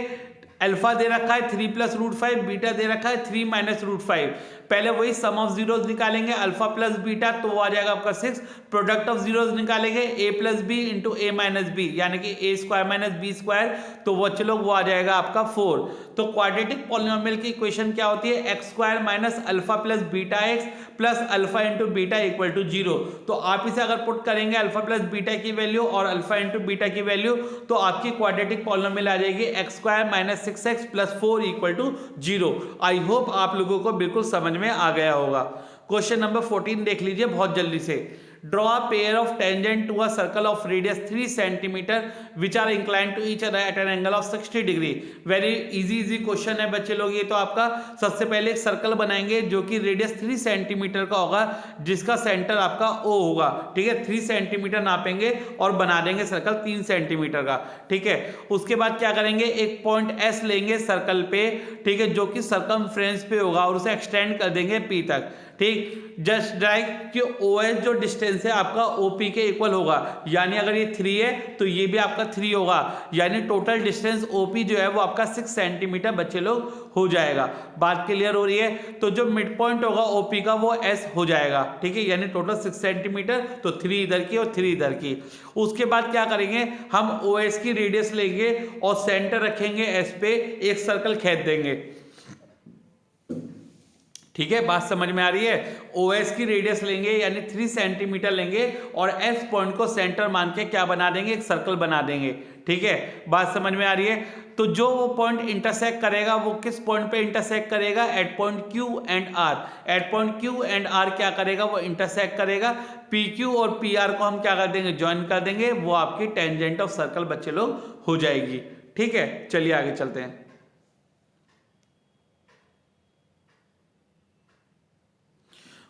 अल्फा दे रखा है 3 प्लस रूट 5, बीटा दे रखा है 3 माइनस रूट 5। पहले वही सम ऑफ जीरोज निकालेंगे, अल्फा प्लस बीटा तो वो आ जाएगा आपका 6, प्रोडक्ट ऑफ जीरोज निकालेंगे a plus B into A minus B, यानी कि A square minus B square, तो वो चलो वो आ जाएगा आपका 4। तो क्वाड्रेटिक पॉलिनोमियल की इक्वेशन क्या होती है, x square minus alpha plus beta x plus alpha into beta equal to 0। तो आप इसे अगर पुट करेंगे अल्फा प्लस बीटा की वैल्यू और अल्फा इंटू बीटा की वैल्यू, तो आपकी क्वाड्रेटिक पॉलिनोमियल आ जाएगी x square minus 6x plus 4 equal to 0। I hope आप लोगों को बिल्कुल समझ में आ गया होगा। क्वेश्चन नंबर 14 देख लीजिए बहुत जल्दी से। Draw a pair of tangent to a circle of radius 3 centimetre which are inclined to each other at an angle of 60 degree. Very easy question है बच्चे लोग ये। तो आपका सबसे पहले एक सर्कल बनाएंगे जो कि रेडियस 3 सेंटीमीटर का होगा, जिसका सेंटर आपका O होगा। ठीक है, 3 सेंटीमीटर नापेंगे और बना देंगे सर्कल 3 सेंटीमीटर का। ठीक है, उसके बाद क्या करेंगे, एक पॉइंट S लेंगे सर्कल पे, ठीक है, जो कि सर्कमफ्रेंस पे होगा और उसे एक्सटेंड कर देंगे P तक। ठीक, जस्ट ड्राइव कि OS जो डिस्टेंस है आपका OP के इक्वल होगा, यानी अगर ये 3 है तो ये भी आपका 3 होगा, यानी टोटल डिस्टेंस OP जो है वो आपका 6 सेंटीमीटर बच्चे लोग हो जाएगा। बात क्लियर हो रही है? तो जो मिड पॉइंट होगा OP का वो S हो जाएगा। ठीक है, यानी टोटल 6 सेंटीमीटर, तो 3 इधर की और 3 इधर की। उसके बाद क्या करेंगे, हम OS की रेडियस लेंगे और सेंटर रखेंगे S पे, एक सर्कल खींच देंगे। ठीक है, बात समझ में आ रही है? OS की रेडियस लेंगे यानी 3 सेंटीमीटर लेंगे और S पॉइंट को सेंटर मान के क्या बना देंगे, एक सर्कल बना देंगे। ठीक है, बात समझ में आ रही है? तो जो वो पॉइंट इंटरसेक्ट करेगा वो किस पॉइंट पे इंटरसेक्ट करेगा, at point Q and R। At point Q and R क्या करेगा, वो इंटरसेक्ट करेगा। PQ और PR को हम क्या कर देंगे, ज्वाइन कर देंगे, वो आपकी टेंजेंट ऑफ सर्कल बच्चे लोग हो जाएगी। ठीक है, चलिए आगे चलते हैं।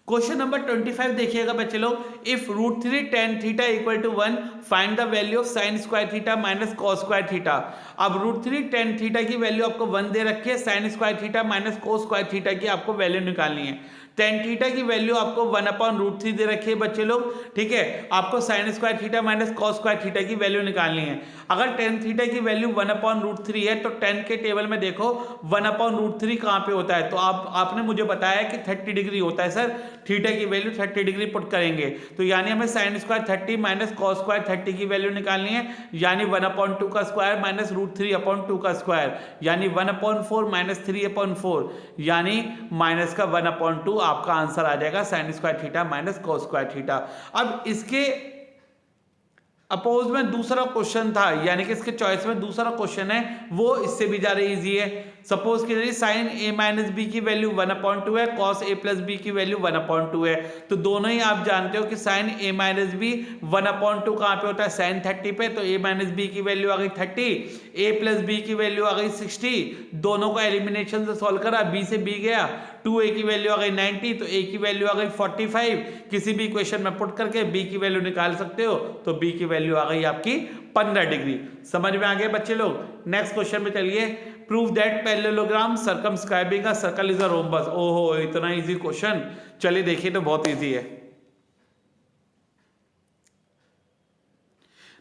क्वेश्चन नंबर 25 देखिएगा बच्चे लोग। If √3 tan theta equal to 1 find the value of sine square theta minus cos square theta. अब √3 tan थीटा की वैल्यू आपको 1 दे रखी है, sign square theta minus cos square theta की आपको वैल्यू निकालनी है। tan थीटा की वैल्यू आपको 1/√3 दे रखी है बच्चे लोग। ठीक है, आपको sign square theta minus cos square theta की वैल्यू निकालनी है। अगर tan थीटा की वैल्यू 1/√3 है तो tan के टेबल में देखो 1/√3 कहाँ पे होता है, तो आपने मुझे बताया कि 30 डिग्री होता है सर। थीटा की वैल्यू 30 डिग्री पुट करेंगे, तो यानी हमें sine square 30 minus cos square 30 की वैल्यू निकालनी है, यानी 1/2 का स्क्वायर माइनस √3/2 का स्क्वायर, यानी 1/4 माइनस 3/4, यानी माइनस का 1/2 आपका आंसर आ जाएगा sign square theta minus cos square theta. अब इसके अपोज में दूसरा क्वेश्चन था, यानी कि इसके चॉइस में दूसरा क्वेश्चन है, वो इससे भी ज्यादा इजी है। सपोज कीजिए साइन a माइनस बी की वैल्यू 1/2 है, कॉस a प्लस बी की वैल्यू 1/2 है। तो दोनों ही आप जानते हो कि साइन a माइनस बी 1/2 कहाँ पे होता है, साइन 30 पे। तो a माइनस बी की वैल्यू आ गई 30, a प्लस बी की वैल्यू आ गई 60। दोनों को एलिमिनेशन से सॉल्व करा, b से b गया, 2a की वैल्यू आ गई 90, तो a की वैल्यू आ गई 45। किसी भी इक्वेशन में पुट करके b की वैल्यू निकाल सकते हो, तो b की वैल्यू आ गई आपकी 15 डिग्री। समझ में आ गए बच्चे लोग? नेक्स्ट क्वेश्चन में चलिए। Prove that parallelogram circumscribing a circle is a rhombus. ओहो, इतना इजी क्वेश्चन। चलिए देखिए, तो बहुत इजी है।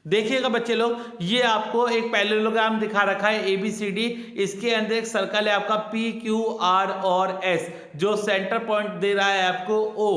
देखिएगा बच्चे लोग, ये आपको एक पैरेललोग्राम दिखा रखा है ABCD। इसके अंदर एक सर्कल है आपका PQR और S, जो सेंटर पॉइंट दे रहा है आपको O।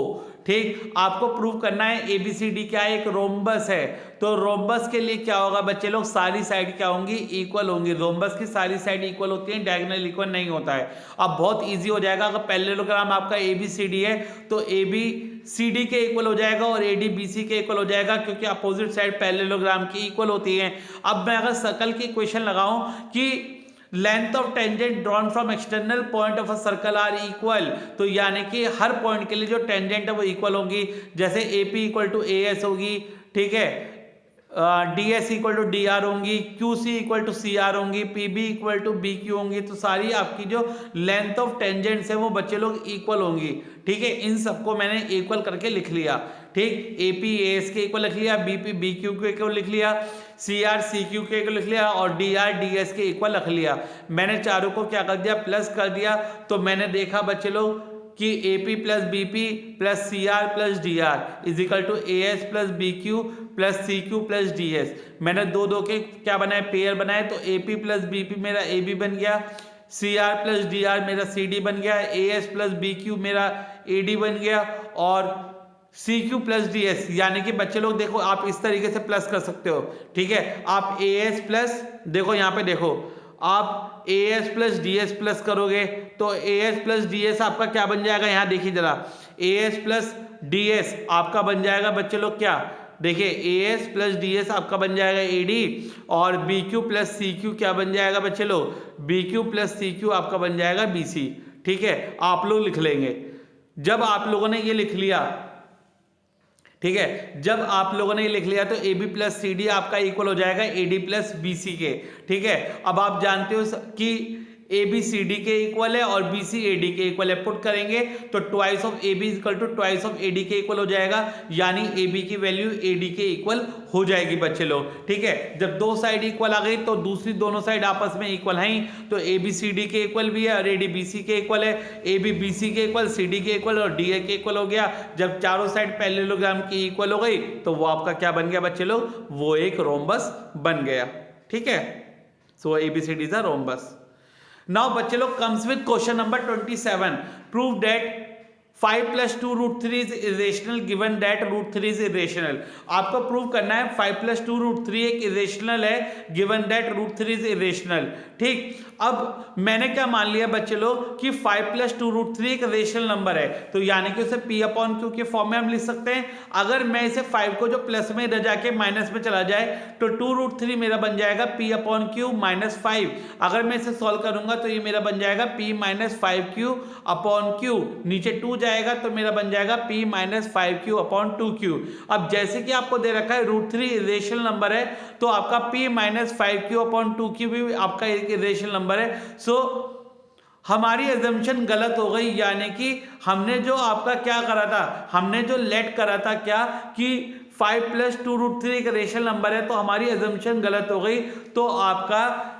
ठीक, आपको प्रूव करना है ABCD क्या है, एक रोम्बस है। तो रोम्बस के लिए क्या होगा बच्चे लोग, सारी साइड क्या होंगी, इक्वल होंगी। रोम्बस की सारी साइड इक्वल होती है, डायगोनल इक्वल नहीं होता है। अब बहुत इजी हो जाएगा, अगर पैरेललोग्राम आपका ABCD है तो ABCD के इक्वल हो जाएगा और AD BC के इक्वल हो जाएगा, क्योंकि अपोजिट साइड पैरेललोग्राम की इक्वल होती है। अब मैं अगर सर्कल की इक्वेशन लगाऊं कि length of tangent drawn from external point of a circle are equal, तो यानी कि हर पॉइंट के लिए जो टेंजेंट है वो इक्वल होगी। जैसे AP इक्वल टू AS होगी, ठीक है, DS इक्वल टू DR होंगी, QC इक्वल टू CR होंगी, PB इक्वल टू BQ होंगी। तो सारी आपकी जो लेंथ ऑफ टेंजेंट्स है वो बच्चे लोग इक्वल होंगी। ठीक है, इन सबको मैंने इक्वल करके लिख लिया। ठीक, AP AS के इक्वल लिख लिया, BP BQ के इक्वल लिख लिया, CR CQ के इक्वल लिख लिया और DR DS के इक्वल लिख लिया। मैंने चारों को क्या कर दिया, प्लस कर दिया। तो मैंने देखा बच्चे लोग कि AP plus BP plus CR plus DR is equal to AS plus BQ plus CQ plus DS। मैंने दो दो के क्या बनाए, पेयर बनाए, तो AP प्लस BP मेरा AB बन गया, CR प्लस DR मेरा CD बन गया, AS प्लस BQ मेरा AD बन गया, और CQ प्लस DS। यानी कि बच्चे लोग देखो आप इस तरीके से प्लस कर सकते हो, ठीक है। आप AS प्लस, देखो यहाँ पे देखो, आप AS प्लस DS प्लस करोगे तो AS प्लस DS आपका क्या बन जाएगा, यहाँ देखिए जरा, AS प्लस DS आपका बन जाएगा बच्चे लोग क्या, देखिए AS प्लस DS आपका बन जाएगा AD, और BQ प्लस CQ क्या बन जाएगा बच्चे लोग, BQ प्लस CQ आपका बन जाएगा BC, ठीक है। आप लोग लिख लेंगे। जब आप लोगों ने ये लिख लिया, ठीक है, जब आप लोगों ने ये लिख लिया तो AB प्लस CD आपका इक्वल हो जाएगा AD प्लस BC के, ठीक है। अब आप जानते हो कि AB CD के इक्वल है और BC AD के इक्वल है, पुट करेंगे तो twice of AB equal to twice of AD के इक्वल हो जाएगा, यानी AB की वैल्यू AD के इक्वल हो जाएगी बच्चे लोग, ठीक है। जब दो साइड इक्वल आ गई तो दूसरी दोनों साइड आपस में इक्वल हैं, तो AB CD के इक्वल भी है और AD BC के इक्वल है, AB BC के इक्वल, CD के इक्वल और DA के इक्वल हो गया। जब चारों साइड पैरेललोग्राम की इक्वल हो गई तो वो आपका क्या बन गया बच्चे लोग, वो एक रोम्बस बन गया, ठीक है। So ABCD is a rhombus. Now बच्चे लोग comes with question number 27, prove that 5 plus 2 root 3 is irrational given that root 3 is irrational. आपको प्रूव करना है 5 प्लस 2 रूट 3 एक इरेशनल है given that root 3 is irrational, ठीक। अब मैंने क्या मान लिया बच्चे लोग कि 5 प्लस 2 रूट 3 एक रेशनल नंबर है, तो यानी कि उसे P अपॉन Q के फॉर्म में हम लिख सकते हैं। अगर मैं इसे 5 को जो प्लस में रह जाके माइनस में चला जाए तो 2 रूट 3 मेरा बन जाएगा P अपॉन Q माइनस 5। अगर मैं इसे सॉल्व करूंगा तो ये मेरा बन जाएगा P minus 5Q upon Q, नीचे 2 जाएगा तो मेरा बन जाएगा P minus 5Q upon 2Q। अब जैसे कि आपको दे रखा है रूट 3 इरेशनल नंबर है, तो आपका P minus 5Q upon 2Q भी आपका एक इरेशनल नंबर है। सो हमारी अजम्पशन गलत हो गई, यानी कि हमने जो आपका क्या करा था, हमने जो लेट करा था क्या कि 5 प्लस 2 रूट 3 एक रेशनल नंबर है, तो हमारी अजम्पशन गलत हो गई। तो आपका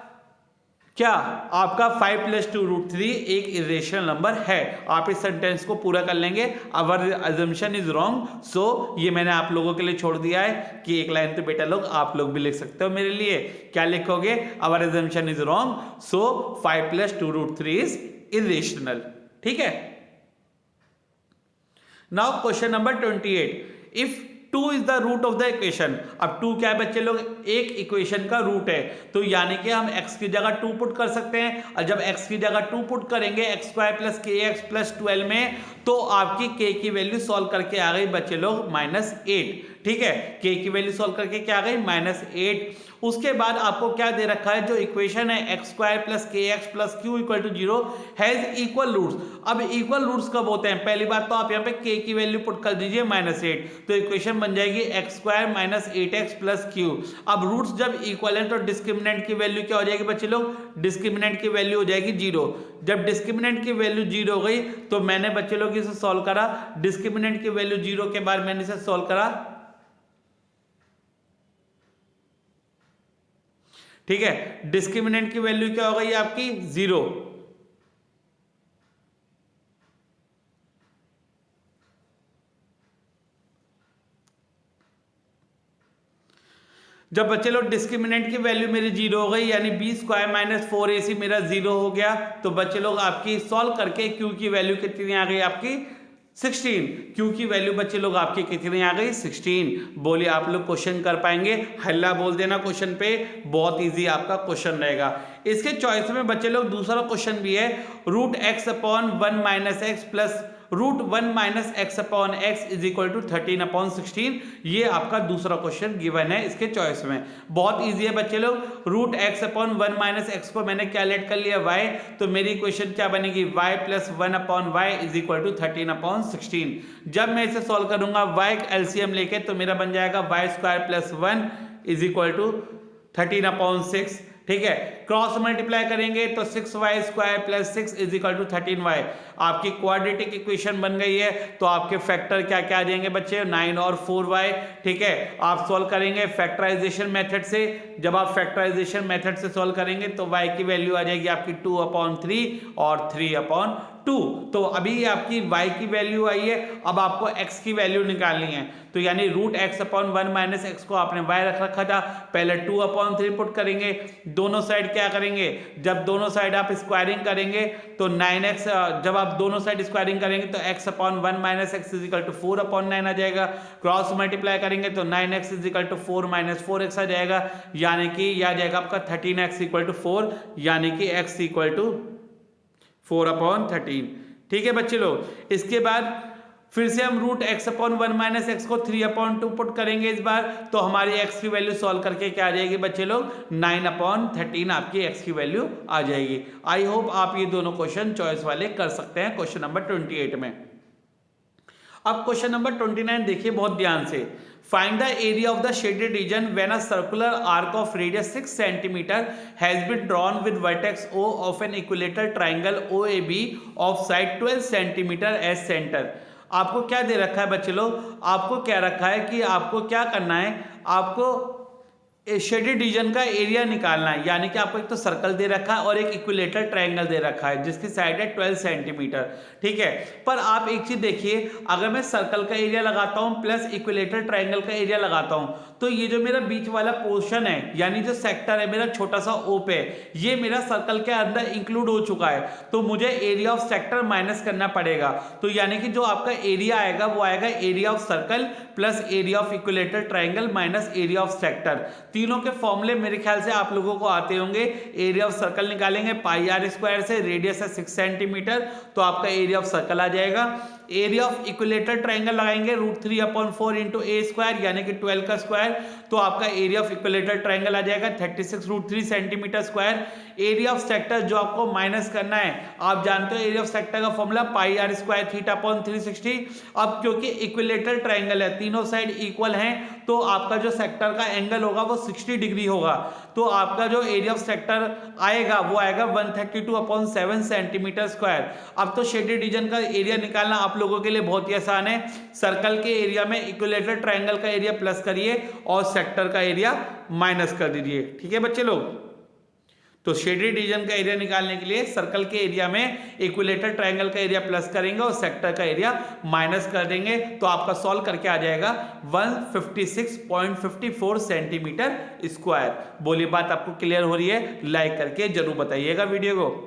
क्या, आपका 5 प्लस 2 रूट 3 एक इरेशनल नंबर है। आप इस सेंटेंस को पूरा कर लेंगे, अवर अजम्पशन इज रॉन्ग। सो ये मैंने आप लोगों के लिए छोड़ दिया है कि एक लाइन तो बेटा लोग आप लोग भी लिख सकते हो मेरे लिए। क्या लिखोगे, our assumption is wrong, so 5 plus 2 root 3 is irrational, ठीक है। Now question number 28, if 2 is the root of the equation. अब 2 क्या है बच्चे लोग, एक इक्वेशन का रूट है, तो यानी कि हम x की जगह 2 पुट कर सकते हैं, और जब x की जगह 2 पुट करेंगे x square plus kx plus 12 में, तो आपकी k की वैल्यू सॉल्व करके आ गई बच्चे लोग -8, ठीक है। k की वैल्यू सॉल्व करके क्या आ गई -8। उसके बाद आपको क्या दे रखा है, जो इक्वेशन है x square plus kx plus q equal to 0 has equal roots. अब इक्वल रूट्स कब होते हैं, पहली बात तो आप यहाँ पे k की वैल्यू पुट कर दीजिए -8, तो इक्वेशन बन जाएगी x square minus 8x plus q। अब रूट्स जब इक्वल है तो डिस्क्रिमिनेंट की वैल्यू क्या हो जाएगी बच्चे लोग, डिस्क्रिमिनेंट की वैल्यू हो जाएगी 0। जब डिस्क्रिमिनेंट की वैल्यू 0 हो गई तो मैंने बच्चे लोग इसे सॉल्व करा, डिस्क्रिमिनेंट की वैल्यू 0 के बाद मैंने इसे सॉल्व करा, ठीक है। डिस्क्रिमिनेंट की वैल्यू क्या हो गई आपकी 0। जब बच्चे लोग डिस्क्रिमिनेंट की वैल्यू मेरी 0 हो गई, यानी b स्क्वायर माइनस 4ac मेरा 0 हो गया, तो बच्चे लोग आपकी सॉल्व करके q की वैल्यू कितनी आ गई आपकी 16। q की वैल्यू बच्चे लोग आपकी कितनी आ गई 16। बोलिए आप लोग क्वेश्चन कर पाएंगे, हल्ला बोल देना क्वेश्चन पे, बहुत इजी आपका क्वेश्चन रहेगा। इसके चॉइस में बच्चे लोग दूसरा क्वेश्चन भी है, root x upon 1 minus x plus root 1 minus x upon x is equal to 13 upon 16। ये आपका दूसरा क्वेश्चन गिवन है इसके चॉइस में, बहुत इजी है बच्चे लोग। Root x upon 1 minus x को मैंने क्या लेट कर लिया y, तो मेरी इक्वेशन क्या बनेगी y plus 1 upon y is equal to 13 upon 16। जब मैं इसे सॉल्व करूंगा y एलसीएम लेके, तो मेरा बन जाएगा y square plus 1 is equal to 13 upon 6, ठीक है। क्रॉस मल्टीप्लाई करेंगे तो 6y square plus 6 is equal to 13y। आपकी क्वाड्रेटिक इक्वेशन बन गई है, तो आपके फैक्टर क्या क्या आ जाएंगे बच्चे 9 और 4y, ठीक है। आप सॉल्व करेंगे फैक्टराइजेशन मेथड से, जब आप फैक्टराइजेशन मेथड से सॉल्व करेंगे तो y की वैल्यू आ जाएगी आपकी 2 अपॉन 3 और 3 अपॉन 2। तो अभी ये आपकी y की वैल्यू आई है, अब आपको x की वैल्यू निकालनी है। तो यानी root x upon 1 minus x को आपने y रख रखा था, पहले 2/3 पुट करेंगे, दोनों साइड क्या करेंगे, जब दोनों साइड आप स्क्वायरिंग करेंगे तो 9x, जब आप दोनों साइड स्क्वायरिंग करेंगे तो x upon 1 minus x is equal to 4/9 आ जाएगा। क्रॉस मल्टीप्लाई करेंगे तो 9x is equal to 4 minus 4x आ जाएगा, यानी कि यह आ जाएगा आपका 13x इक्वल टू 4, यानी कि x इक्वल टू 4/13। ठीक है बच्चे लोग। इसके बाद फिर से हम root x upon 1 minus x को 3/2 पुट करेंगे इस बार, तो हमारी x की वैल्यू सॉल्व करके क्या आ जाएगी बच्चे लोग, 9/13 आपकी x की वैल्यू आ जाएगी। आई होप आप ये दोनों क्वेश्चन चॉइस वाले कर सकते हैं क्वेश्चन नंबर 28 में। अब क्वेश्चन नंबर 29 देखिए बहुत ध्यान से। Find the area of the shaded region when a circular arc of radius 6 cm has been drawn with vertex O of an equilateral triangle OAB of side 12 cm as center। आपको क्या दे रखा है बच्चे लोग, आपको क्या रखा है कि आपको क्या करना है, आपको शेडेड रीजन का एरिया निकालना है। यानी कि आपको एक तो सर्कल दे रखा है और एक इक्विलेटरल ट्रायंगल दे रखा है जिसकी साइड है 12 सेंटीमीटर। ठीक है, पर आप एक चीज देखिए, अगर मैं सर्कल का एरिया लगाता हूं प्लस इक्विलेटरल ट्रायंगल का एरिया लगाता हूं तो ये जो मेरा बीच वाला पोर्शन है, यानी जो सेक्टर है मेरा छोटा सा ओप है, ये मेरा सर्कल के अंदर इंक्लूड हो चुका है, तो मुझे एरिया ऑफ सेक्टर माइनस करना पड़ेगा। तो यानी कि जो आपका एरिया आएगा वो आएगा area of circle plus area of equilateral triangle minus area of sector. तीनों के फॉर्मूले मेरे ख्याल से आप लोगों को आते होंगे। एरिया ऑफ सर्कल निकालेंगे पाई आर स्क्वायर से, रेडियस है 6 सेंटीमीटर, तो आपका एरिया ऑफ सर्कल आ जाएगा। एरिया ऑफ इक्विलेटरल ट्रायंगल लगाएंगे √3/4 इंटू ए स्क्वायर यानी कि 12 का स्क्वायर, तो आपका एरिया ऑफ इक्विलेटरल ट्रायंगल आ जाएगा 36√3 centimetre square. Area of sector जो आपको माइनस करना है, आप जानते हो एरिया ऑफ सेक्टर का फॉर्मूला पाई आर स्क्वायर θ/360। अब क्योंकि इक्विलेटरल ट्रायंगल है, तीनों साइड इक्वल हैं, तो आपका जो सेक्टर का एंगल होगा वो 60 डिग्री होगा, तो आपका जो एरिया ऑफ सेक्टर आएगा वो आएगा 132/7 सेंटीमीटर स्क्वायर। अब तो शेडेड रीजन का एरिया निकालना आप लोगों के लिए बहुत ही आसान है। सर्कल के एरिया में इक्विलेटरल ट्रायंगल का एरिया प्लस करिए और सेक्टर का एरिया माइनस कर दीजिए। ठीक है बच्चे लोग, तो शेडेड रीजन का एरिया निकालने के लिए सर्कल के एरिया में इक्विलेटरल ट्रायंगल का एरिया प्लस करेंगे और सेक्टर का एरिया माइनस कर देंगे, तो आपका सॉल्व करके आ जाएगा 156.54 सेंटीमीटर स्क्वायर। बोलिए बात आपको क्लियर हो रही है? लाइक करके जरूर बताइएगा वीडियो को।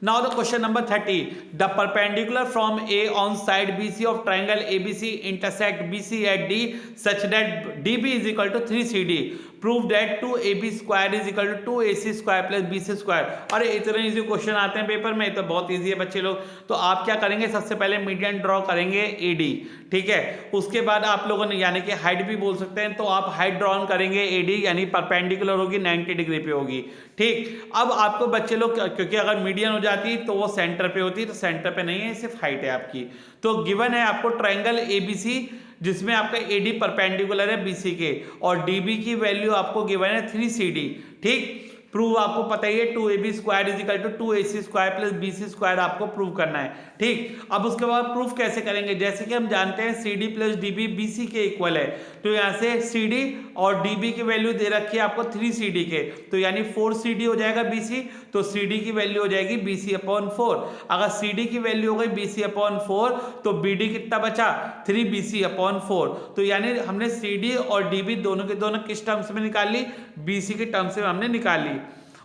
Now the question number 30. The perpendicular from A on side BC of triangle ABC intersect BC at D such that DB is equal to 3CD. Prove that 2AB square is equal to 2AC square plus BC square। अरे इतने easy question आते हैं paper में, तो बहुत easy है बच्चे लोग। तो आप क्या करेंगे, सबसे पहले मीडियन ड्रॉ करेंगे AD। ठीक है, उसके बाद आप लोगों ने यानी कि हाइट भी बोल सकते हैं, तो आप हाइट ड्रॉ करेंगे AD, यानी परपेंडिकुलर होगी 90 डिग्री पे होगी। ठीक, अब आपको बच्चे लोग, क्योंकि अगर मीडियन हो जाती तो वो सेंटर पे होती, तो सेंटर पे नहीं है, सिर्फ हाइट है आपकी। तो गिवन है आपको ट्रायंगल ABC जिसमें आपका AD परपेंडिकुलर है BC के, और DB की वैल्यू आपको गिवन है 3CD। ठीक, प्रूव आपको पता ही है 2AB square is equal to 2AC square plus BC square आपको प्रूव करना है। ठीक, अब उसके बाद प्रूफ कैसे करेंगे, जैसे कि हम जानते हैं CD प्लस DB BC के इक्वल है, तो यहाँ से CD और DB की वैल्यू दे रखी है आपको 3CD के, तो यानी 4CD हो जाएगा BC, तो CD की वैल्यू हो जाएगी BC/4। अगर CD की वैल्यू हो गई BC/4 तो BD कितना बचा, 3BC/4। तो यानी हमने CD और DB दोनों के दोनों किस टर्म्स में निकाल ली, BC के टर्म्स में हमने निकाल ली।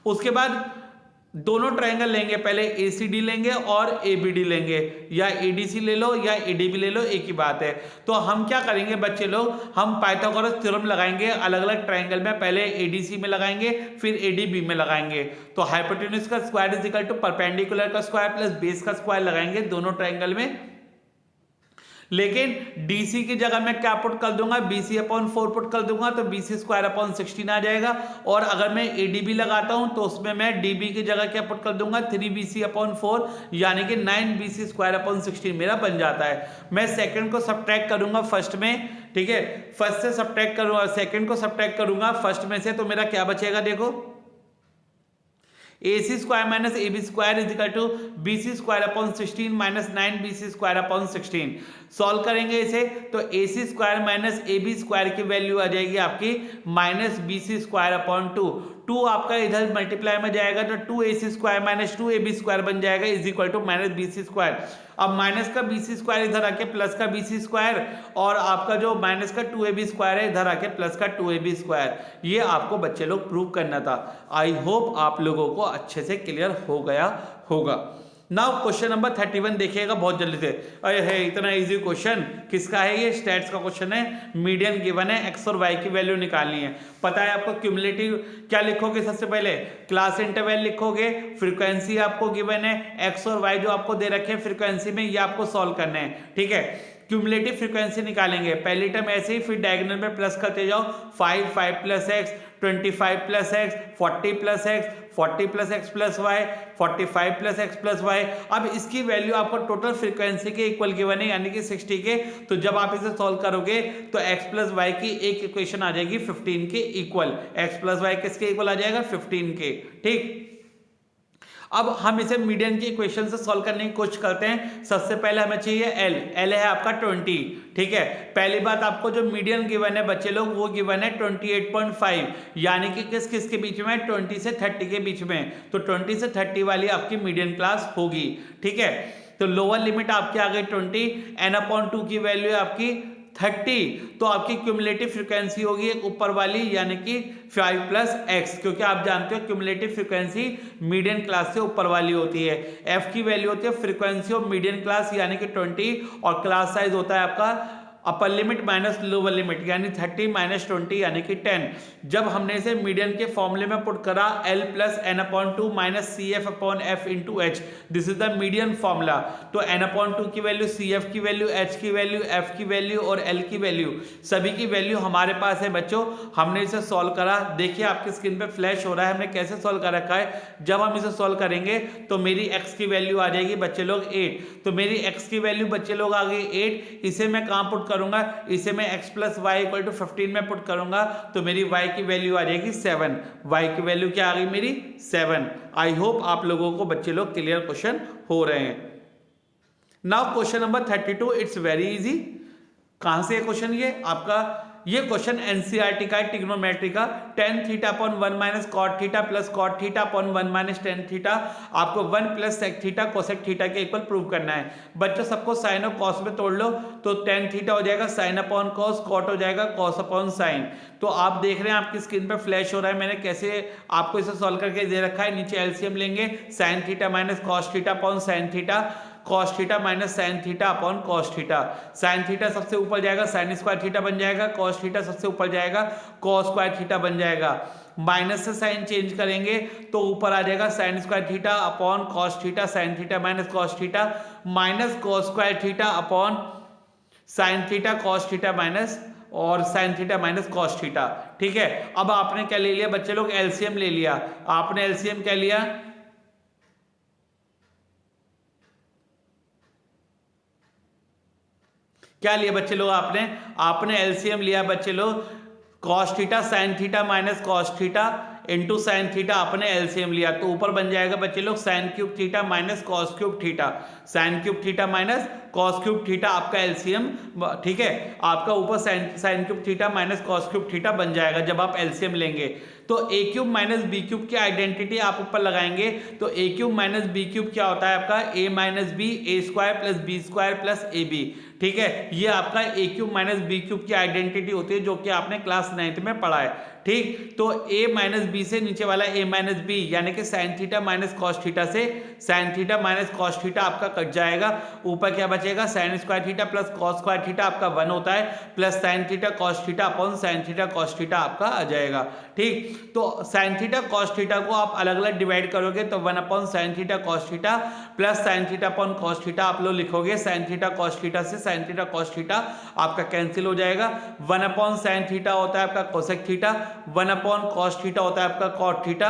उसके बाद दोनों ट्रायंगल लेंगे, पहले ACD लेंगे और ABD लेंगे, या ADC ले लो या ADB ले लो, एक ही बात है। तो हम क्या करेंगे बच्चे लोग, हम पाइथागोरस थ्योरम लगाएंगे अलग अलग ट्रायंगल में, पहले ADC में लगाएंगे फिर ADB में लगाएंगे। तो हाइपोटेन्यूज का square is equal to perpendicular का स्क्वायर प्लस बेस का स्क्वायर लगाएंगे दोनों ट्रायंगल में। लेकिन DC की जगह मैं क्या पुट कर दूंगा, BC/4 पुट कर दूंगा, तो BC²/16 आ जाएगा। और अगर मैं ADB लगाता हूं तो उसमें मैं DB की जगह क्या पुट कर दूंगा, 3BC/4 यानी कि 9BC²/16 मेरा बन जाता है। मैं सेकंड को सब्ट्रैक्ट करूंगा फर्स्ट में, ठीक है, फर्स्ट से सब्ट्रैक्ट करूंगा, सेकंड को सब्ट्रैक्ट करूंगा फर्स्ट में से, तो मेरा क्या बचेगा, देखो AC² minus AB² is equal to BC²/16 minus 9BC²/16। Solve करेंगे इसे, तो AC² माइनस AB² की वैल्यू आ जाएगी आपकी -BC²/2। 2 आपका इधर मल्टीप्लाई में जाएगा तो 2ac² माइनस 2ab² बन जाएगा is equal to minus bc²। अब माइनस का bc² इधर आके प्लस का bc² और आपका जो माइनस का 2ab² है इधर आके प्लस का 2ab², ये आपको बच्चे लोग प्रूव करना था। आई होप आप लोगों को अच्छे से क्लियर हो गया होगा। नाउ क्वेश्चन नंबर 31 देखिएगा बहुत जल्दी से। अरे है इतना इजी क्वेश्चन किसका है, ये स्टैट्स का क्वेश्चन है। मीडियन गिवन है, एक्स और वाई की वैल्यू निकालनी है। पता है आपको क्यूमुलेटिव क्या लिखोगे, सबसे पहले क्लास इंटरवल लिखोगे, फ्रीक्वेंसी आपको गिवन है, एक्स और वाई जो आपको दे रखे हैं फ्रीक्वेंसी में, ये आपको सॉल्व करना है। ठीक है, क्यूमुलेटिव फ्रीक्वेंसी निकालेंगे, पहली टर्म ऐसे ही, फिर डायगोनल में प्लस करते जाओ, 5 plus x, 25 plus x, 40 plus x, 40 plus x plus y, 45 plus x plus y. अब इसकी वैल्यू आपको टोटल फ्रीक्वेंसी के इक्वल गिवन है यानी कि 60 के। तो जब आप इसे सॉल्व करोगे तो x प्लस वाई की एक इक्वेशन आ जाएगी 15 के इक्वल। x प्लस वाई किसके इक्वल आ जाएगा, 15 के। ठीक, अब हम इसे मीडियन की इक्वेशन से सॉल्व करने की कोशिश करते हैं। सबसे पहले हमें चाहिए एल है आपका 20। ठीक है, पहली बात आपको जो मीडियन गिवन है बच्चे लोग वो गिवन है 28.5 यानी कि किस के बीच में, 20 से 30 के बीच में। तो 20 से 30 वाली आपकी मीडियन क्लास होगी। ठीक है, तो लोअर लिमिट आपकी आ गई 20, n/2 की वैल्यू है आपकी 30, तो आपकी क्यूमुलेटिव फ्रीक्वेंसी होगी एक ऊपर वाली यानी कि 5 प्लस एक्स, क्योंकि आप जानते हो क्यूमुलेटिव फ्रीक्वेंसी मीडियन क्लास से ऊपर वाली होती है। एफ की वैल्यू होती है फ्रीक्वेंसी ऑफ मीडियन क्लास यानी कि 20, और क्लास साइज होता है आपका अपर लिमिट माइनस लोअर लिमिट यानी 30 माइनस 20 यानी कि 10। जब हमने इसे मीडियन के फॉर्मूले में पुट करा L plus n/2 minus CF/F into H, this is the median formula. तो n/2 की वैल्यू, CF की वैल्यू, H की वैल्यू, F की वैल्यू और L की वैल्यू, सभी की वैल्यू हमारे पास है बच्चों। हमने इसे सॉल्व करा, देखिए आपकी स्क्रीन पे फ्लैश हो रहा है हमने कैसे सॉल्व कर रखा है। जब हम इसे सॉल्व करेंगे तो मेरी x की वैल्यू आ जाएगी बच्चे लोग 8, तो मेरी x की वैल्यू बच्चे लोग आ गई 8। इसे मैं कहाँ पुट करूंगा, इसे मैं x plus y equal to 15 में पुट करूंगा तो मेरी y की वैल्यू आ जाएगी 7। y की वैल्यू क्या आ गई मेरी, 7। आई होप आप लोगों को बच्चे लोग क्लियर क्वेश्चन हो रहे हैं। Now question number 32, it's very easy. कहां से क्वेश्चन, ये क्वेश्चन एनसीईआरटी का है, ट्रिग्नोमेट्री का। tan θ/1 minus cot θ plus cot θ/1 minus tan θ, आपको 1 प्लस sec θ cosec θ के इक्वल प्रूव करना है। बच्चों सबको साइन और कॉस में तोड़ लो, तो tan θ हो जाएगा sin/cos, cot हो जाएगा cos/sin। तो आप देख रहे हैं आपकी स्क्रीन पर फ्लैश हो रहा है मैंने कैसे आपको इसे सॉल्व करके दे रखा है। नीचे एलसीएम लेंगे, sin θ minus cos θ/sin θ, cos θ minus sin θ/cos θ। sin θ सबसे ऊपर जाएगा sin² θ बन जाएगा, cos θ सबसे ऊपर जाएगा cos² θ बन जाएगा। माइनस से साइन चेंज करेंगे तो ऊपर आ जाएगा sin² θ/cos θ, sin θ minus cos θ, minus cos² θ/sin θ cos θ minus और sin θ माइनस cos θ। ठीक है, अब आपने क्या ले लिया बच्चे लोग, एलसीएम ले लिया। आपने एलसीएम क्या लिया, क्या लिया बच्चे लोग, आपने एलसीएम लिया बच्चे लोग, cos θ sin θ minus cos θ into sine theta, आपने एलसीएम लिया तो ऊपर बन जाएगा बच्चे लोग sin³ θ minus cos³ θ, sin³ θ minus cos³ θ आपका एलसीएम। ठीक है, आपका ऊपर sin³ θ माइनस cos³ θ बन जाएगा जब आप एलसीएम लेंगे। तो a³ माइनस b³ की आइडेंटिटी आप ऊपर लगाएंगे तो a³ माइनस b³ क्या होता है आपका, a minus B, a² plus b² plus ab। ठीक है, ये आपका a³ माइनस b³ की आइडेंटिटी होती है जो कि आपने क्लास 9th में पढ़ा है। ठीक, तो a माइनस बी से नीचे वाला a माइनस बी यानी कि sin θ माइनस cos θ से sin θ माइनस cos θ आपका कट जाएगा, ऊपर क्या बचेगा sin² θ प्लस cos² θ आपका 1 होता है, plus sin θ cos θ upon sin θ cos θ आपका आ जाएगा। ठीक, तो sin θ cos θ को आप अलग अलग डिवाइड करोगे तो 1 upon sin θ cos θ plus sin θ upon cos θ आप लोग लिखोगे, sin θ cos θ से sin θ cos θ आपका कैंसिल हो जाएगा। 1 अपॉन sin θ होता है आपका cosec θ, 1 अपॉन cos θ होता है आपका cot θ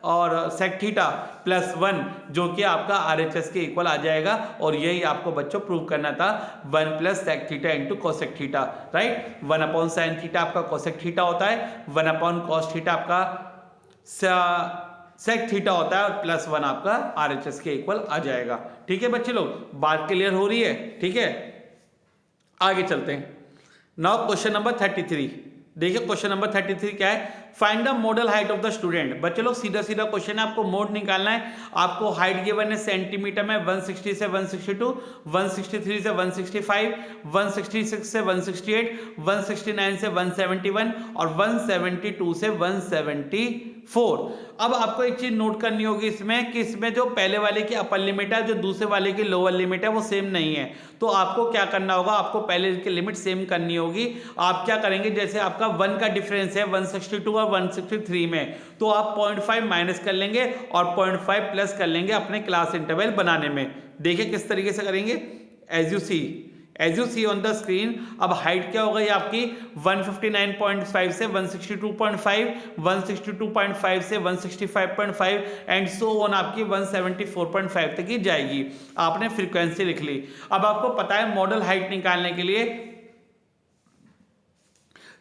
और sec θ प्लस 1 जो कि आपका RHS के इक्वल आ जाएगा। और यही आपको बच्चों प्रूव करना था, 1 plus sec θ into cosec θ, right. 1 upon sin θ आपका cosec θ होता है, 1 अपॉन cos θ आपका sec θ होता है और प्लस 1 आपका RHS के इक्वल आ जाएगा। ठीक है बच्चे लोग, बात क्लियर हो रही है। ठीक है, आगे चलते हैं। नाउ क्वेश्चन नंबर 33, देखिए क्वेश्चन नंबर 33 क्या है, find the model height of the student. बच्चे लोग सीधा सीधा क्वेश्चन है, आपको मोड निकालना है। आपको हाइट गिवन है सेंटीमीटर में 160 से 162, 163 से 165, 166 से 168, 169 से 171 और 172 से 174। अब आपको एक चीज नोट करनी होगी इसमें कि इसमें जो पहले वाले की अपर लिमिट है, जो दूसरे वाले की लोअर लिमिट है, वो सेम नहीं है। तो आपको क्या करना होगा, आपको पहले की लिमिट सेम करनी होगी। आप क्या करेंगे, जैसे आपका 1 का डिफरेंस है 162 और 163 में, तो आप 0.5 माइनस कर लेंगे और 0.5 प्लस कर लेंगे अपने क्लास इंटरवल बनाने में। देखिए किस तरीके से करेंगे, as you see on the screen. अब हाइट क्या हो गई आपकी 159.5 से 162.5, 162.5 से 165.5 एंड सो ऑन आपकी 174.5 तक ही जाएगी। आपने फ्रीक्वेंसी लिख ली। अब आपको पता है मॉडल हाइट निकालने के लिए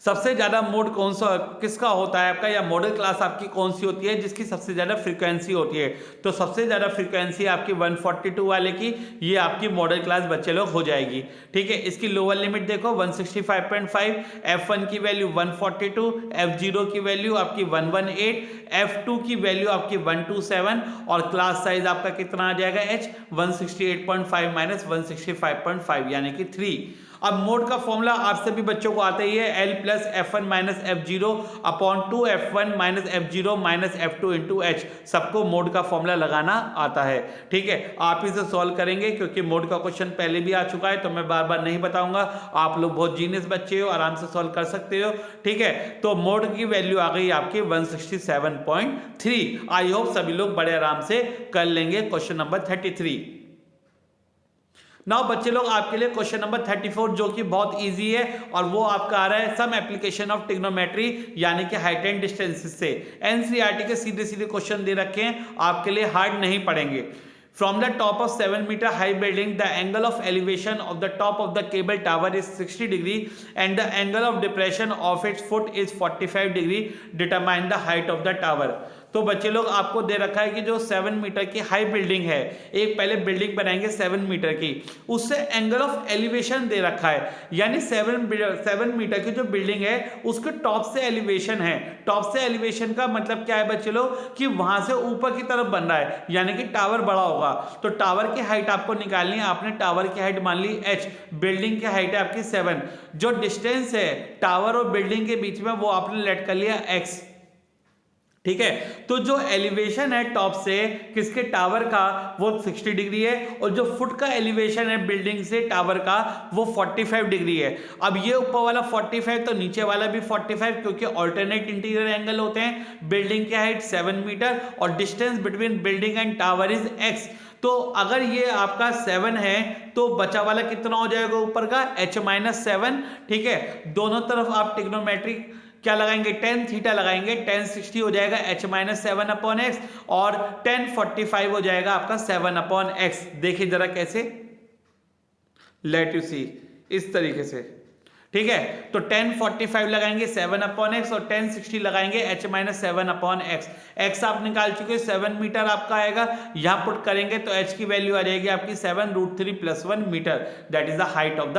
सबसे ज्यादा मोड कौन सा किसका होता है आपका, या मॉडल क्लास आपकी कौन सी होती है जिसकी सबसे ज्यादा फ्रीक्वेंसी होती है। तो सबसे ज्यादा फ्रीक्वेंसी आपकी 142 वाले की, ये आपकी मॉडल क्लास बच्चे लोग हो जाएगी। ठीक है, इसकी लोअर लिमिट देखो 165.5, F1 की वैल्यू 142, F0 की वैल्यू आपकी 118, F2 की वैल्यू आपकी 127 और क्लास साइज आपका कितना आ जाएगा H 168.5 माइनस 165.5 यानी कि 3। अब मोड का फॉर्मूला आप सभी बच्चों को आता ही है, L plus F1 minus F0 upon 2 F1 minus F0 minus F2 into H। सबको मोड का फॉर्मूला लगाना आता है। ठीक है, आप इसे सॉल्व करेंगे क्योंकि मोड का क्वेश्चन पहले भी आ चुका है, तो मैं बार बार नहीं बताऊंगा। आप लोग बहुत जीनियस बच्चे हो, आराम से सॉल्व कर सकते हो। ठीक है, तो मोड की वैल्यू आ गई आपकी 167.3। आई होप सभी लोग बड़े आराम से कर लेंगे क्वेश्चन नंबर 33। नाउ बच्चे लोग आपके लिए क्वेश्चन नंबर 34 जो कि बहुत इजी है, और वो आपका आ रहा है सम एप्लीकेशन ऑफ ट्रिग्नोमेट्री यानी कि हाइट एंड डिस्टेंसेस से। एनसीईआरटी के सीधे सीधे क्वेश्चन दे रखे हैं, आपके लिए हार्ड नहीं पड़ेंगे। From the top of 7 meter high building, the angle of elevation of the top of the cable tower is 60 degree and the angle of depression of its foot is 45 degree. Determine the height of the tower. तो बच्चे लोग आपको दे रखा है कि जो 7 metre की हाई बिल्डिंग है, एक पहले बिल्डिंग बनाएंगे 7 मीटर की, उससे एंगल ऑफ एलिवेशन दे रखा है, यानी 7 मीटर की जो बिल्डिंग है उसके टॉप से एलिवेशन है। टॉप से एलिवेशन का मतलब क्या है बच्चे लोग, कि वहां से ऊपर की तरफ बन रहा है, यानी कि टावर बड़ा होगा। तो टावर की हाइट आपको निकालनी है। आपने टावर की हाइट मान ली h, बिल्डिंग की हाइट है आपकी 7, जो डिस्टेंस है टावर और बिल्डिंग के बीच में वो आपने लेट कर लिया x। ठीक है, तो जो एलिवेशन है टॉप से किसके, टावर का, वो 60 डिग्री है, और जो फुट का एलिवेशन है बिल्डिंग से टावर का वो 45 डिग्री है। अब ये ऊपर वाला 45 तो नीचे वाला भी 45, क्योंकि ऑल्टरनेट इंटीरियर एंगल होते हैं। बिल्डिंग की हाइट 7 मीटर और distance between building and tower is x। तो अगर ये आपका 7 है तो बचा वाला कितना हो जाएगा ऊपर का, h-7। ठीक है, दोनों तरफ आप ट्रिग्नोमेट्रिक क्या लगाएंगे, tan थीटा लगाएंगे, tan 60 हो जाएगा h-7 अपॉन x और tan 45 हो जाएगा आपका 7 अपॉन x। देखिए जरा कैसे, लेट यू सी, इस तरीके से। ठीक है, तो tan 45 लगाएंगे 7 अपॉन x और tan 60 लगाएंगे h-7 अपॉन x। x आप निकाल चुके, 7 मीटर आपका आएगा, यहां पुट करेंगे तो h की वैल्यू आ जाएगी आपकी 7√3 + 1 metre, that is the height of the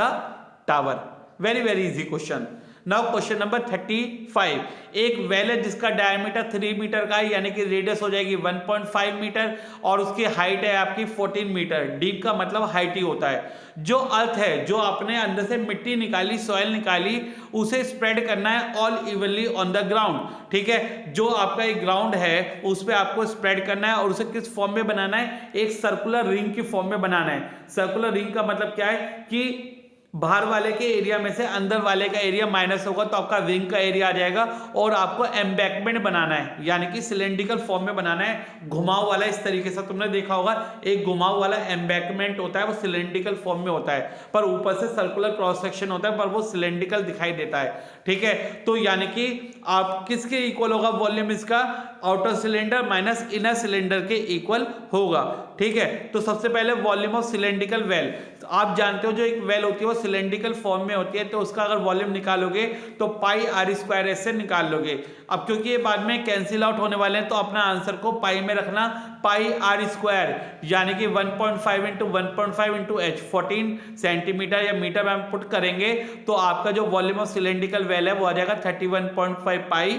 tower. Very very easy question. Now question number 35, एक वेल है जिसका डायमीटर 3 मीटर का है, यानी कि रेडियस हो जाएगी 1.5 मीटर और उसकी हाइट है आपकी 14 मीटर। डीप का मतलब हाइट ही होता है। जो अर्थ है, जो अपने अंदर से मिट्टी निकाली, सॉइल निकाली, उसे स्प्रेड करना है all evenly on the ground. ठीक है, जो आपका एक ग्राउंड है उस पर आपको स्प्रेड करना है, और उसे किस फॉर्म में बनाना है, एक सर्कुलर रिंग की फॉर्म में बनाना है। सर्कुलर रिंग का मतलब क्या है कि बाहर वाले के एरिया में से अंदर वाले का एरिया माइनस होगा तो आपका रिंग का एरिया आ जाएगा, और आपको एम्बैकमेंट बनाना है, यानी कि सिलेंड्रिकल फॉर्म में बनाना है, घुमाव वाला। इस तरीके से तुमने देखा होगा एक घुमाव वाला एम्बैकमेंट होता है, वो सिलेंड्रिकल फॉर्म में होता है, पर ऊपर से सर्कुलर क्रॉस सेक्शन होता है, पर वो सिलेंड्रिकल दिखाई देता है। ठीक है, तो यानी कि आप किसके इक्वल होगा वॉल्यूम, इसका outer cylinder minus inner cylinder के इक्वल होगा। ठीक है। तो सबसे पहले वॉल्यूम ऑफ सिलेंड्रिकल वेल, तो आप जानते हो जो एक वेल होती है वो सिलेंड्रिकल फॉर्म में होती है, तो उसका अगर वॉल्यूम निकालोगे तो पाई आर स्क्वायर एस से निकाल लोगे। अब क्योंकि ये बाद में कैंसिल आउट होने वाले हैं तो अपना आंसर को पाई में रखना, पाई आर स्क्वायर यानी कि 1.5 इंटू 1.5 इंटू एच 14 सेंटीमीटर या मीटर में हम पुट करेंगे तो आपका जो वॉल्यूम ऑफ सिलेंड्रिकल वेल है वो आ जाएगा 31.5 पाई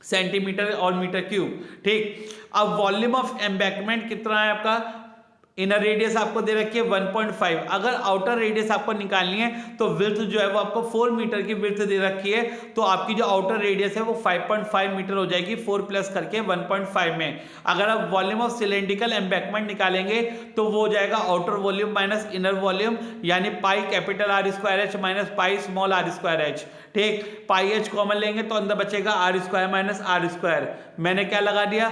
सेंटीमीटर और मीटर क्यूब। ठीक, अब वॉल्यूम ऑफ एम्बैंकमेंट कितना है आपका, इनर रेडियस आपको दे रखी है 1.5, अगर आउटर रेडियस आपको निकालनी है तो विड्थ जो है वो आपको 4 मीटर की विड्थ दे रखी है, तो आपकी जो आउटर रेडियस है वो 5.5 मीटर हो जाएगी 4 प्लस करके 1.5 में। अगर आप वॉल्यूम ऑफ सिलेंड्रिकल एम्बैंकमेंट निकालेंगे तो वो हो जाएगा outer volume minus inner volume, यानी pi capital R square h minus pi small r square h. ठीक, पाई एच कॉमन लेंगे तो अंदर बचेगा R square minus r square. मैंने क्या लगा दिया,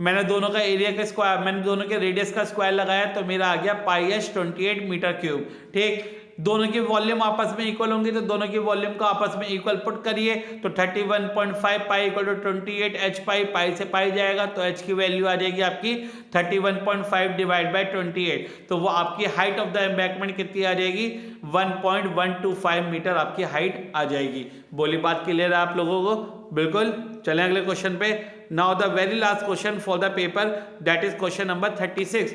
मैंने दोनों का एरिया का स्क्वायर, मैंने दोनों के रेडियस का स्क्वायर लगाया तो मेरा आ गया पाई एच 28 मीटर क्यूब। ठीक, दोनों की वॉल्यूम आपस में इक्वल होंगी तो दोनों की वॉल्यूम को आपस में इक्वल पुट करिए तो 31.5 पाई इक्वल टू 28 एच पाई, पाई से पाई जाएगा तो एच की वैल्यू आ जाएगी आपकी 31.5 डिवाइड बाई 28, तो वो आपकी हाइट ऑफ द एम्बैंकमेंट कितनी आ जाएगी 1.125 मीटर आपकी हाइट आ जाएगी। बोली बात क्लियर है आप लोगों को? बिल्कुल। चलें अगले क्वेश्चन पे। Now the very last question for the paper, that is question number 36।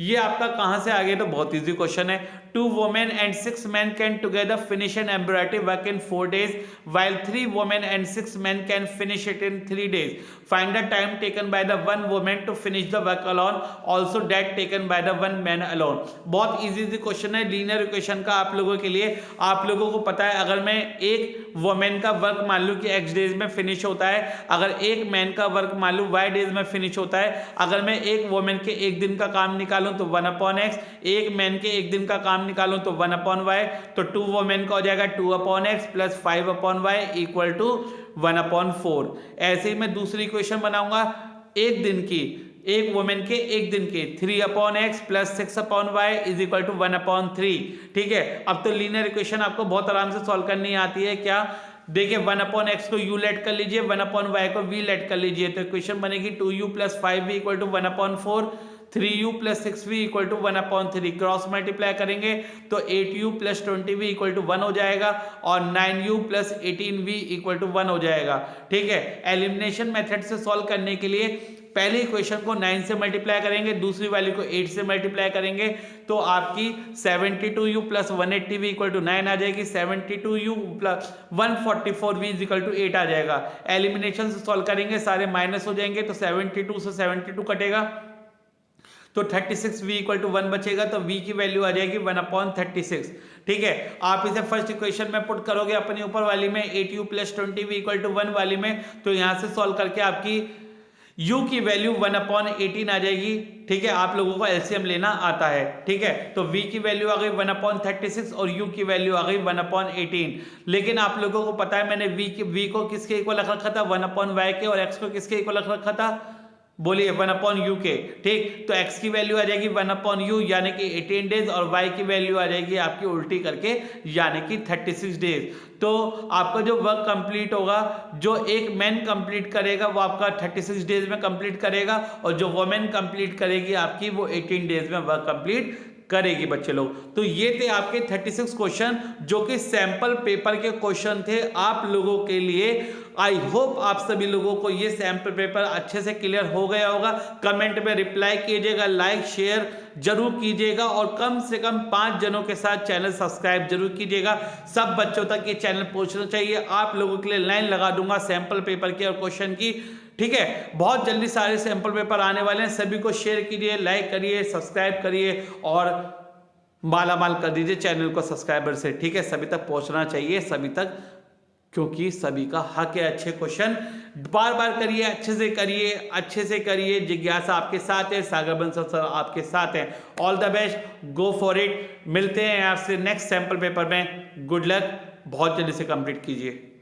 ये आपका कहां से आ गया, तो बहुत इजी क्वेश्चन है। 2 women and 6 men can together finish an embroidery work in 4 days while 3 women and 6 men can finish it in 3 days. Find the time taken by the one woman to finish the work alone, also that taken by the one man alone. बहुत easy question है, linear equation का आप लोगों के लिए। आप लोगों को पता है अगर मैं एक वुमेन का वर्क मान लूँ कि x डेज में फिनिश होता है, अगर एक मैन का वर्क मान लूँ y डेज में फिनिश होता है, अगर मैं एक वुमेन के एक दिन का काम निकालूं तो 1/x, एक मैन के एक दिन का काम निकालूं तो 1/y, तो 2 वुमेन का हो जाएगा 2/x plus 5/y equal to 1/4। ऐसे ही मैं दूसरी इक्वेशन बनाऊंगा एक दिन की, एक वुमेन के एक दिन के 3/x plus 6/y is equal to 1/3। ठीक है, अब तो लीनियर इक्वेशन आपको बहुत आराम से सॉल्व करनी आती है। क्या देखिए, 1/x को u लेट कर लीजिए, 1/y को v लेट कर लीजिए, तो इक्वेशन बनेगी 2u plus 5v equal to 1/4, 3u plus 6v equal to 1/3। Cross multiply करेंगे तो 8u plus 20v equal to 1 हो जाएगा और 9u plus 18v equal to 1 हो जाएगा। ठीक है, एलिमिनेशन मेथड से सॉल्व करने के लिए पहले इक्वेशन को 9 से मल्टीप्लाई करेंगे, दूसरी वैल्यू को 8 से मल्टीप्लाई करेंगे तो आपकी 72u plus 180v equal to 9 आ जाएगी, 72u plus 144v equal to 8 आ जाएगा। एलिमिनेशन से सॉल्व करेंगे, सारे माइनस हो जाएंगे तो 72 से 72 कटेगा तो 36v इक्वल टू 1 बचेगा, तो v की वैल्यू आ जाएगी 1/36। ठीक है, आप इसे फर्स्ट इक्वेशन में पुट करोगे अपनी ऊपर वाली में 8u plus 20v equal to 1 वाली में, तो यहां से सॉल्व करके आपकी u की वैल्यू 1/18 आ जाएगी। ठीक है, आप लोगों को एलसीएम लेना आता है। ठीक है, तो v की वैल्यू आ गई 1/36 और u की वैल्यू आ गई 1/18। लेकिन आप लोगों को पता है मैंने v को किसके इक्वल रख रखा था, 1/y के, और x को किसके इक्वल रख रखा था, बोलिए 1/u के। ठीक, तो x की वैल्यू आ जाएगी 1/u यानी कि 18 डेज और y की वैल्यू आ जाएगी आपकी उल्टी करके यानी कि 36 डेज। तो आपका जो वर्क कंप्लीट होगा, जो एक मैन कंप्लीट करेगा वो आपका 36 डेज में कंप्लीट करेगा और जो वुमेन कंप्लीट करेगी आपकी वो 18 डेज में वर्क कंप्लीट करेगी बच्चे लोग। तो ये थे आपके 36 क्वेश्चन जो कि सैंपल पेपर के क्वेश्चन थे आप लोगों के लिए। आई होप आप सभी लोगों को ये सैंपल पेपर अच्छे से क्लियर हो गया होगा। कमेंट में रिप्लाई कीजिएगा, लाइक शेयर जरूर कीजिएगा और कम से कम 5 जनों के साथ चैनल सब्सक्राइब जरूर कीजिएगा। सब बच्चों तक ये चैनल पहुंचना चाहिए। आप लोगों के लिए लाइन लगा दूंगा सैंपल पेपर की और क्वेश्चन की। ठीक है, बहुत जल्दी सारे सैंपल पेपर आने वाले हैं। सभी को शेयर कीजिए, लाइक करिए, सब्सक्राइब करिए और मालामाल कर दीजिए चैनल को सब्सक्राइबर से। ठीक है, सभी तक पहुंचना चाहिए, सभी तक, क्योंकि सभी का हक है। अच्छे क्वेश्चन बार बार करिए, अच्छे से करिए, अच्छे से करिए। जिज्ञासा आपके साथ है, सागर बंसल सर आपके साथ है। All the best, go for it. मिलते हैं आपसे नेक्स्ट सैंपल पेपर में। गुड लक, बहुत जल्दी से कंप्लीट कीजिए।